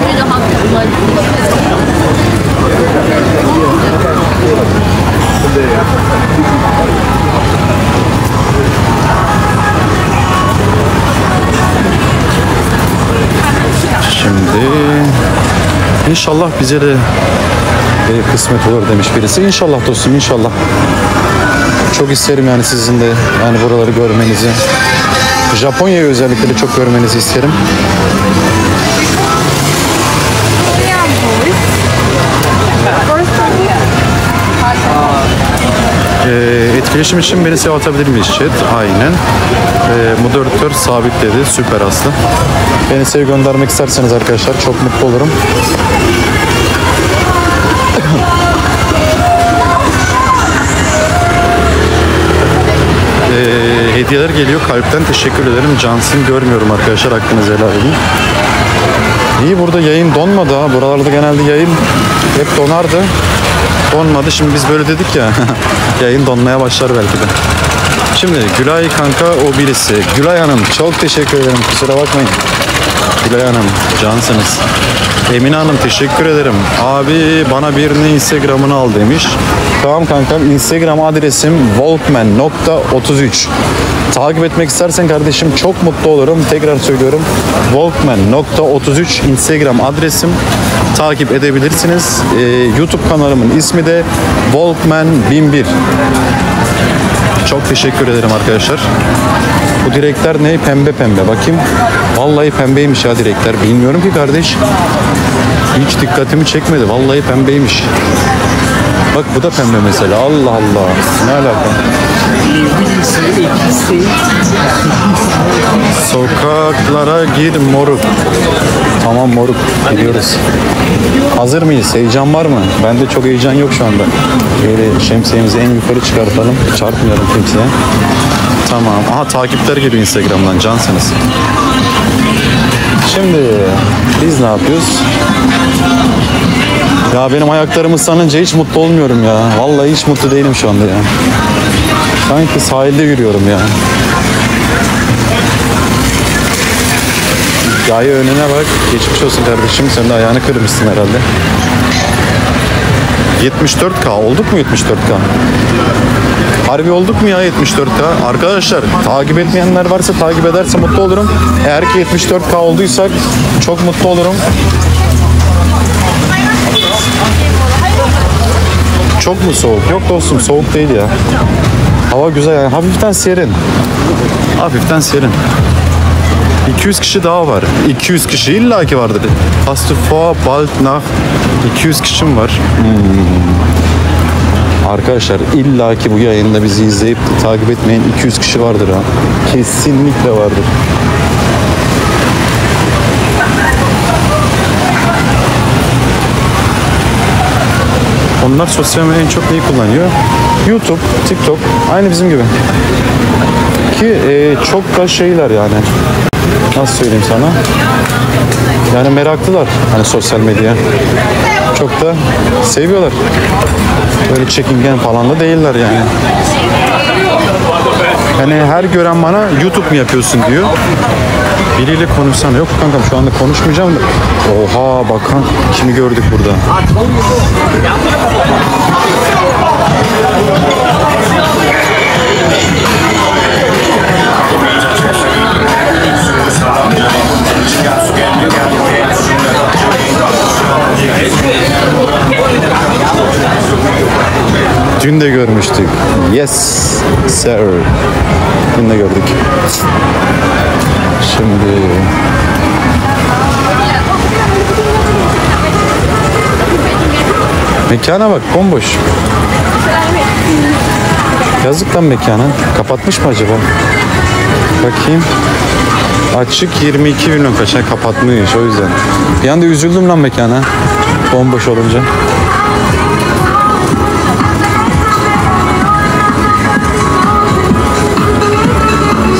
Speaker 7: Şimdi inşallah bize de kısmet olur demiş birisi. İnşallah dostum, inşallah. Çok isterim yani sizin de yani buraları görmenizi. Japonya'yı özellikle de çok görmenizi isterim. Etkileşim için beni sev atabilir miyiz chat? Aynen. Moderatör sabitledi. Süper Aslı. Beni sev göndermek isterseniz arkadaşlar çok mutlu olurum. Hediyeler geliyor. Kalpten teşekkür ederim. Cansın görmüyorum arkadaşlar. Hakkınızı helal edin. İyi, burada yayın donmadı ha. Buralarda genelde yayın hep donardı. Donmadı. Şimdi biz böyle dedik ya. Yayın donmaya başlar belki de. Şimdi Gülay kanka o birisi. Gülay Hanım çok teşekkür ederim. Kusura bakmayın. Gülay Hanım cansınız. Emine Hanım teşekkür ederim. Abi bana birinin Instagram'ını al demiş. Tamam kankam, Instagram adresim walkman.33. Takip etmek istersen kardeşim çok mutlu olurum. Tekrar söylüyorum. walkman.33 Instagram adresim. Takip edebilirsiniz. YouTube kanalımın ismi de Walkman 1001. Çok teşekkür ederim arkadaşlar. Bu direkler ne? Pembe pembe. Bakayım. Vallahi pembeymiş ya direkler. Bilmiyorum ki kardeş. Hiç dikkatimi çekmedi. Vallahi pembeymiş. Bak bu da pembe mesela. Allah Allah. Ne alaka? Sokaklara gir moruk. Tamam moruk. Gidiyoruz. Hazır mıyız? Heyecan var mı? Bende çok heyecan yok şu anda. Böyle şemsiyemizi en yukarı çıkartalım. Çarpmayalım kimseye. Tamam. Aha takipler geliyor Instagram'dan. Cansınız. Şimdi biz ne yapıyoruz? Ya benim ayaklarım ıslanınca hiç mutlu olmuyorum ya. Vallahi hiç mutlu değilim şu anda ya. Sanki sahilde yürüyorum ya. Gaye önüne bak. Geçmiş olsun kardeşim. Sen de ayağını kırmışsın herhalde. 74K. Olduk mu 74K? Harbi olduk mu ya 74K? Arkadaşlar takip etmeyenler varsa takip ederse mutlu olurum. Eğer ki 74K olduysak çok mutlu olurum. Çok mu soğuk? Yok dostum soğuk değil ya. Hava güzel yani. Hafiften serin. Hafiften serin. 200 kişi daha var. 200 kişi illaki vardır. Hast du vor bald nach 200 kişim var. Arkadaşlar illaki bu yayında bizi izleyip takip etmeyen 200 kişi vardır ha. Kesinlikle vardır. Onlar sosyal medyayı en çok neyi kullanıyor? YouTube, TikTok. Aynı bizim gibi. Ki çok da şeyler yani. Nasıl söyleyeyim sana? Yani meraklılar hani sosyal medya. Çok da seviyorlar. Böyle çekingen falan da değiller yani. Yani her gören bana YouTube mu yapıyorsun diyor. Biriyle konuşsana. Yok kankam şu anda konuşmayacağım da. Oha bakın kimi gördük burada. Dün de görmüştük. Yes sir. Dün de gördük. Şimdi mekana bak bomboş. Yazık lan mekana. Kapatmış mı acaba? Bakayım. Açık 22 milyon kaça kapatmış o yüzden. Bir anda üzüldüm lan mekana. Bomboş olunca.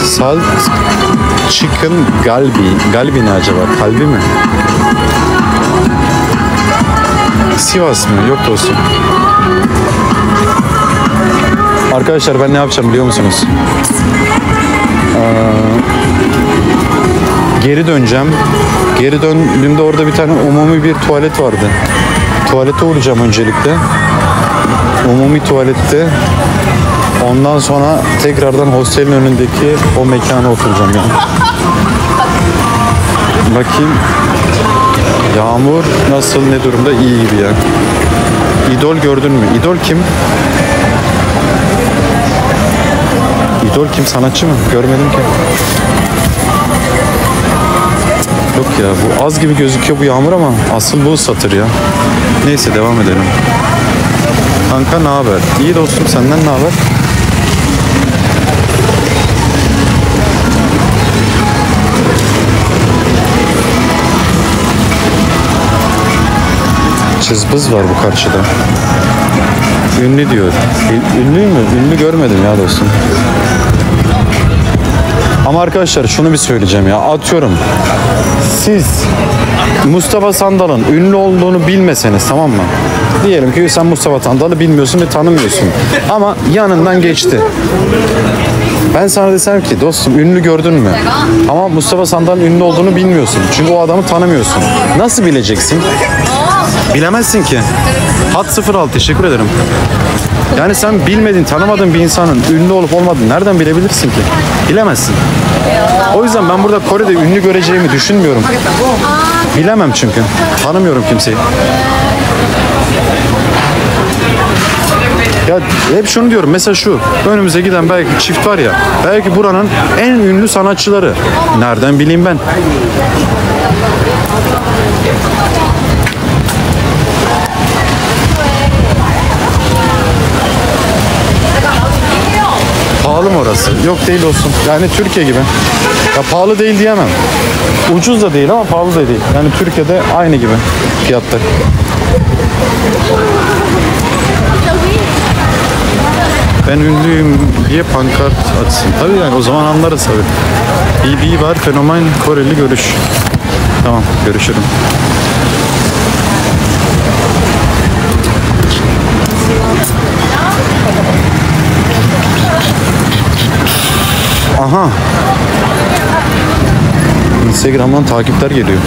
Speaker 7: Salt Chicken Galbi. Galbi ne acaba? Kalbi mi? Sivas mı? Yok dostum. Arkadaşlar ben ne yapacağım biliyor musunuz? Geri döneceğim. Geri döndüğümde orada bir tane umumi bir tuvalet vardı. Tuvalete uğrayacağım öncelikle. Umumi tuvalette. Ondan sonra tekrardan hostelin önündeki o mekana oturacağım yani. Bakayım. Yağmur nasıl, ne durumda? İyi gibi ya. İdol gördün mü? İdol kim? İdol kim? Sanatçı mı? Görmedim ki. Yok ya, bu az gibi gözüküyor bu yağmur ama asıl bu satır ya. Neyse devam edelim. Kanka ne haber? İyi dostum, senden ne haber? Cızbız var bu karşıda. Ünlü diyor. Ünlü mü? Ünlü görmedim ya dostum. Ama arkadaşlar şunu bir söyleyeceğim ya. Atıyorum. Siz Mustafa Sandal'ın ünlü olduğunu bilmeseniz, tamam mı? Diyelim ki sen Mustafa Sandal'ı bilmiyorsun ve tanımıyorsun. Ama yanından geçti. Ben sana desem ki dostum ünlü gördün mü? Ama Mustafa Sandal'ın ünlü olduğunu bilmiyorsun. Çünkü o adamı tanımıyorsun. Nasıl bileceksin? Bilemezsin ki. Hat 06 teşekkür ederim. Yani sen bilmediğin, tanımadığın bir insanın ünlü olup olmadığını nereden bilebilirsin ki? Bilemezsin. O yüzden ben burada Kore'de ünlü göreceğimi düşünmüyorum. Bilemem çünkü. Tanımıyorum kimseyi. Ya hep şunu diyorum. Mesela şu önümüze giden belki çift var ya. Belki buranın en ünlü sanatçıları. Nereden bileyim ben? Pahalı mı orası? Yok değil olsun. Yani Türkiye gibi. Ya pahalı değil diyemem. Ucuz da değil ama pahalı da değil. Yani Türkiye'de aynı gibi fiyatlar. Ben ünlüyüm diye pankart atsın. Tabii yani o zaman anlarız tabii. BB var, fenomen Koreli görüş. Tamam, görüşürüm. Aha. Instagram'dan takipler geliyor.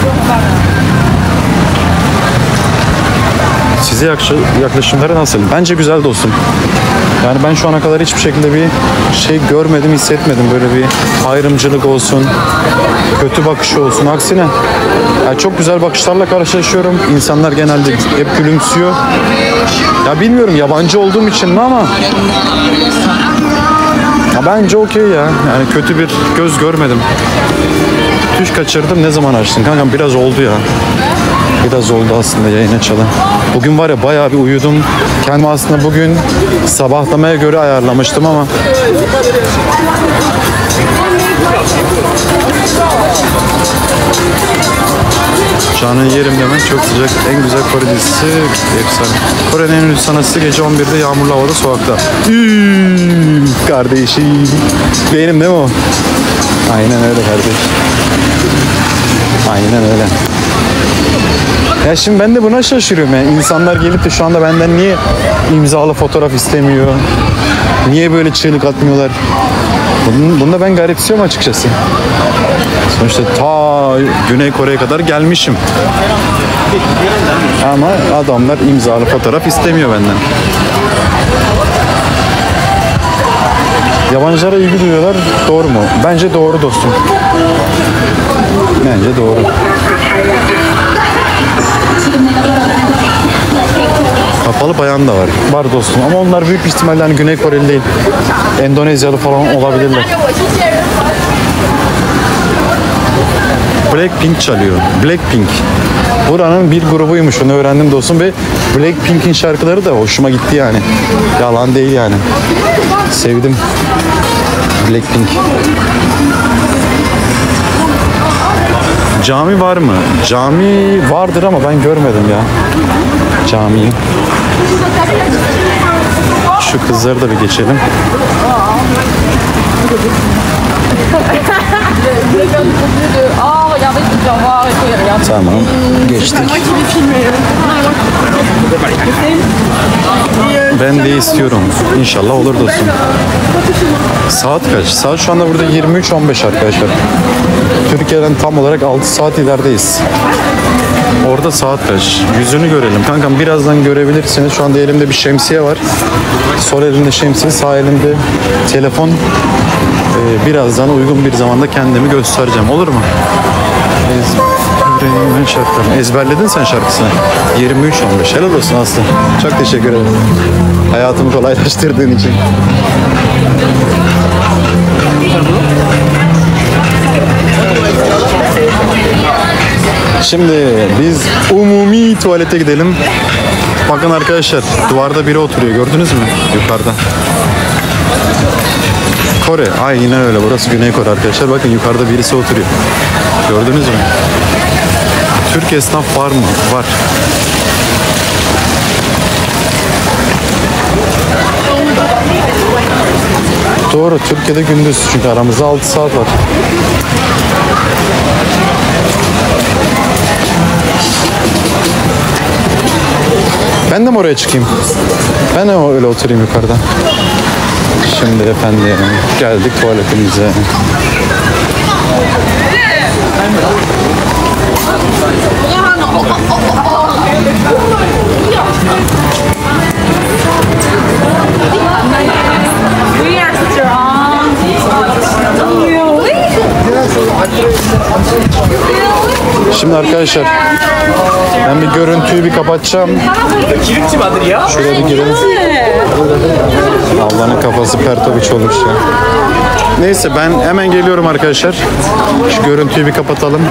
Speaker 7: Size yaklaşımları nasıl? Bence güzel dostum. Yani ben şu ana kadar hiçbir şekilde bir şey görmedim, hissetmedim. Böyle bir ayrımcılık olsun, kötü bakışı olsun. Aksine yani çok güzel bakışlarla karşılaşıyorum. İnsanlar genelde hep gülümsüyor. Ya bilmiyorum yabancı olduğum için mi ama ya bence okey ya. Yani kötü bir göz görmedim. Tuş kaçırdım. Ne zaman açtın? Kankam biraz oldu ya. Biraz oldu aslında yayın açalı. Bugün var ya bayağı bir uyudum. Kendimi aslında bugün sabahlamaya göre ayarlamıştım ama canın yerim demen çok sıcak. En güzel Kore dizisi efsane. Kore'nin en ünlü sanatçısı gece 11'de yağmurlu havada sokakta. Kardeşim. Benim değil mi o? Aynen öyle kardeş. Aynen öyle. Ya şimdi ben de buna şaşırıyorum yani. İnsanlar gelip de şu anda benden niye imzalı fotoğraf istemiyor? Niye böyle çığlık atmıyorlar? Bunda ben garipsiyorum açıkçası. Sonuçta ta Güney Kore'ye kadar gelmişim. Ama adamlar imzalı fotoğraf istemiyor benden. Yabancılara ilgi duyuyorlar. Doğru mu? Bence doğru dostum. Bence doğru. Kapalı bayan da var. Var dostum ama onlar büyük bir ihtimalle hani Güney Koreli değil. Endonezyalı falan olabilirler. Blackpink çalıyor. Blackpink. Buranın bir grubuymuş, onu öğrendim dostum ve Blackpink'in şarkıları da hoşuma gitti yani. Yalan değil yani. Sevdim. Blackpink. Cami var mı? Cami vardır ama ben görmedim ya. Camiyi. Şu kızları da bir geçelim. Tamam. Geçtik. Ben de istiyorum. İnşallah olur dostum. Saat kaç? Saat şu anda burada 23:15 arkadaşlar. Türkiye'den tam olarak 6 saat ilerideyiz. Orada saat kaç? Yüzünü görelim. Kankam birazdan görebilirsiniz. Şu anda elimde bir şemsiye var. Sol elimde şemsiye, sağ elimde telefon. Birazdan uygun bir zamanda kendimi göstereceğim. Olur mu? Ezberledin sen şarkısını. 23:15. Helal olsun Aslı. Çok teşekkür ederim. Hayatımı kolaylaştırdığın için. Şimdi biz umumi tuvalete gidelim. Bakın arkadaşlar, duvarda biri oturuyor. Gördünüz mü? Yukarıda. Kore. Aynen öyle. Burası Güney Kore arkadaşlar. Bakın yukarıda birisi oturuyor. Gördünüz mü? Türk esnaf var mı? Var. Doğru. Türkiye'de gündüz. Çünkü aramızda 6 saat var. Ben de mi oraya çıkayım? Ben de öyle oturayım yukarıda. Şimdi efendim geldik tuvaletimize. Şimdi arkadaşlar ben bir görüntüyü bir kapatacağım. Şuraya bir girelim. Ablanın kafası pertoviç olmuş ya. Neyse ben hemen geliyorum arkadaşlar. Şu görüntüyü bir kapatalım.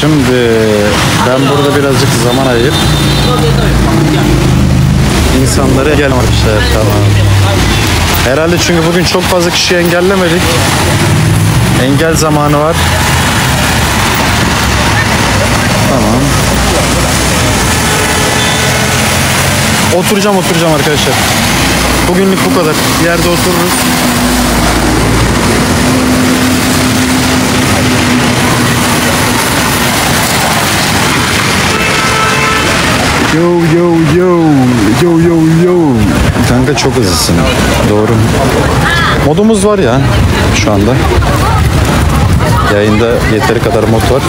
Speaker 7: Şimdi ben burada birazcık zaman ayırıp insanlara gelmemişler. Tamam. Herhalde çünkü bugün çok fazla kişi engellemedik. Engel zamanı var. Tamam. Oturacağım arkadaşlar. Bugünlük bu kadar. Bir yerde otururuz. Yo. Kanka çok hızlısın. Doğru. Modumuz var ya şu anda. Yayında yeteri kadar mod var.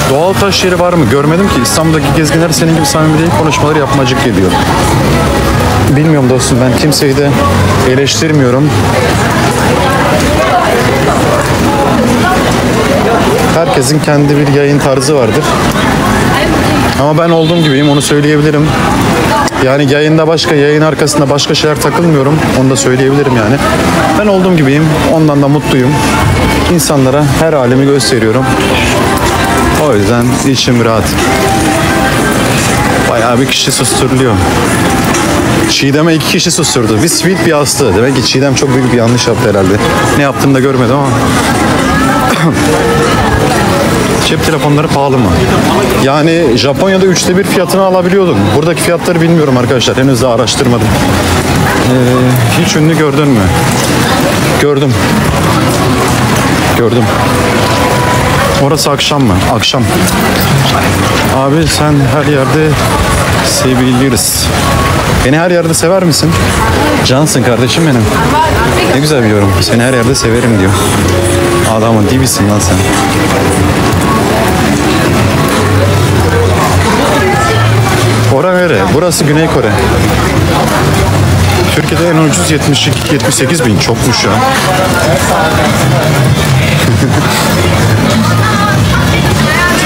Speaker 7: Doğal taş yeri var mı? Görmedim ki. İstanbul'daki gezginler senin gibi samimi değil, konuşmaları yapmacık geliyor. Bilmiyorum dostum, ben kimseyi de eleştirmiyorum. Herkesin kendi bir yayın tarzı vardır. Ama ben olduğum gibiyim, onu söyleyebilirim. Yani yayında başka, yayın arkasında başka şeyler takılmıyorum. Onu da söyleyebilirim yani. Ben olduğum gibiyim, ondan da mutluyum. İnsanlara her halimi gösteriyorum. O yüzden içim rahat. Bayağı bir kişi susturuluyor. Çiğdem'e 2 kişi susturdu. Bir sweet bir astı. Demek ki Çiğdem çok büyük bir yanlış yaptı herhalde. Ne yaptığını da görmedim ama. Cep telefonları pahalı mı? Yani Japonya'da 1/3 fiyatını alabiliyordum. Buradaki fiyatları bilmiyorum arkadaşlar. Henüz daha araştırmadım. Hiç ünlü gördün mü? Gördüm. Gördüm. Orası akşam mı? Akşam. Abi sen her yerde seviliriz. Beni her yerde sever misin? Cansın kardeşim benim. Ne güzel bir yorum. Seni her yerde severim diyor. Adamın dibisin lan sen. Ora nere? Burası Güney Kore. Türkiye'de en ucuz 78 bin. Çokmuş ya.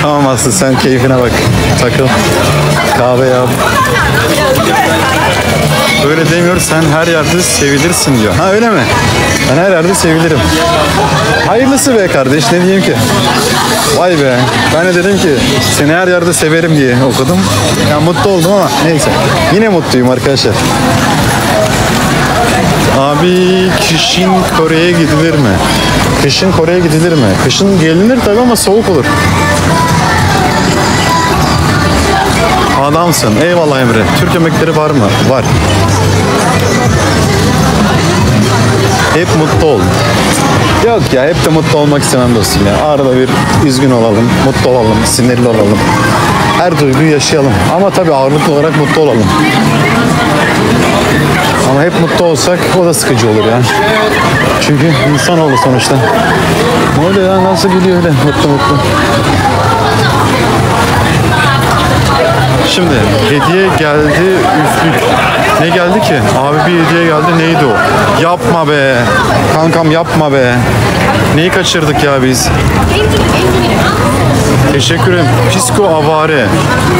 Speaker 7: Tamam Aslı, sen keyfine bak. Takıl. Kahve yap. Öyle demiyoruz, sen her yerde sevilirsin diyor. Ha öyle mi? Ben her yerde sevilirim. Hayırlısı be kardeş, ne diyeyim ki? Vay be. Ben de dedim ki seni her yerde severim diye okudum. Ya mutlu oldum ama neyse. Yine mutluyum arkadaşlar. Abi kışın Kore'ye gidilir mi? Kışın Kore'ye gidilir mi? Kışın gelinir tabii ama soğuk olur. Adamsın. Eyvallah Emre. Türk yemekleri var mı? Var. Hep mutlu ol. Yok ya, hep de mutlu olmak istemem dostum ya. Arada bir üzgün olalım, mutlu olalım, sinirli olalım. Her duyguyu yaşayalım. Ama tabii ağırlıklı olarak mutlu olalım. Ama hep mutlu olsak o da sıkıcı olur ya. Çünkü insanoğlu sonuçta. Ne oluyor ya, nasıl gülüyor öyle mutlu mutlu. Şimdi hediye geldi, üflük. Ne geldi ki? Abi bir hediye geldi, neydi o? Yapma be. Kankam yapma be. Neyi kaçırdık ya biz? Teşekkür ederim. Pisko Avare.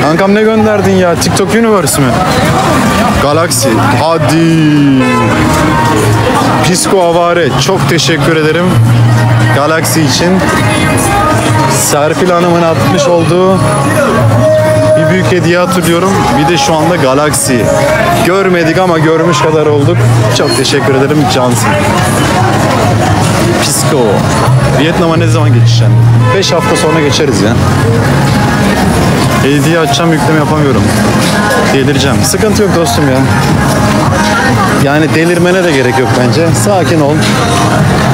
Speaker 7: Kankam ne gönderdin ya? TikTok Universe mi? Galaxy. Hadi. Pisko Avare. Çok teşekkür ederim. Galaxy için. Serpil Hanım'ın atmış olduğu bir büyük hediye hatırlıyorum. Bir de şu anda Galaxy. Görmedik ama görmüş kadar olduk. Çok teşekkür ederim. Cansın. Pisko. Vietnam'a ne zaman geçeceğim? 5 hafta sonra geçeriz ya. Hediye açacağım, yükleme yapamıyorum. Delireceğim. Sıkıntı yok dostum ya. Yani delirmene de gerek yok bence. Sakin ol.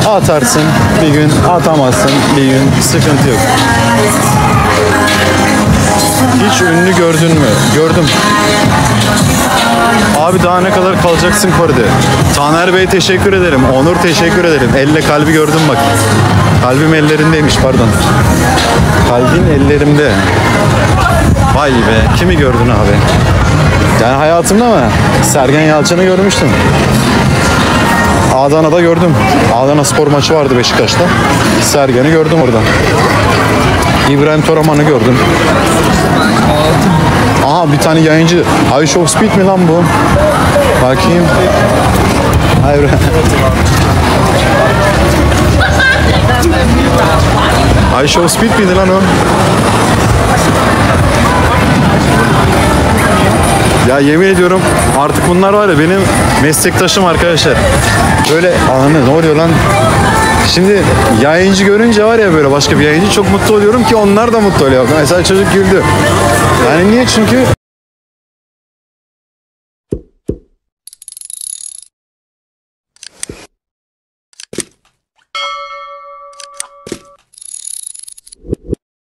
Speaker 7: Atarsın bir gün, atamazsın bir gün. Sıkıntı yok. Hiç ünlü gördün mü? Gördüm. Abi daha ne kadar kalacaksın Kore'de? Taner Bey teşekkür ederim. Onur teşekkür ederim. Elle kalbi gördüm bak. Kalbim ellerindeymiş, pardon. Kalbin ellerimde. Vay be. Kimi gördün abi? Yani hayatımda mı? Sergen Yalçın'ı görmüştüm. Adana'da gördüm. Adana spor maçı vardı Beşiktaş'ta. Sergen'i gördüm orada. İbrahim Toraman'ı gördüm. Aha bir tane yayıncı. I Show Speed mi lan bu? Bakayım. Hayır. I Show Speed miydi lan o? Ya yemin ediyorum artık bunlar var ya benim meslektaşım arkadaşlar. Böyle anı ne oluyor lan? Şimdi yayıncı görünce var ya böyle başka bir yayıncı çok mutlu oluyorum ki onlar da mutlu oluyor. Mesela çocuk güldü. Yani niye? Çünkü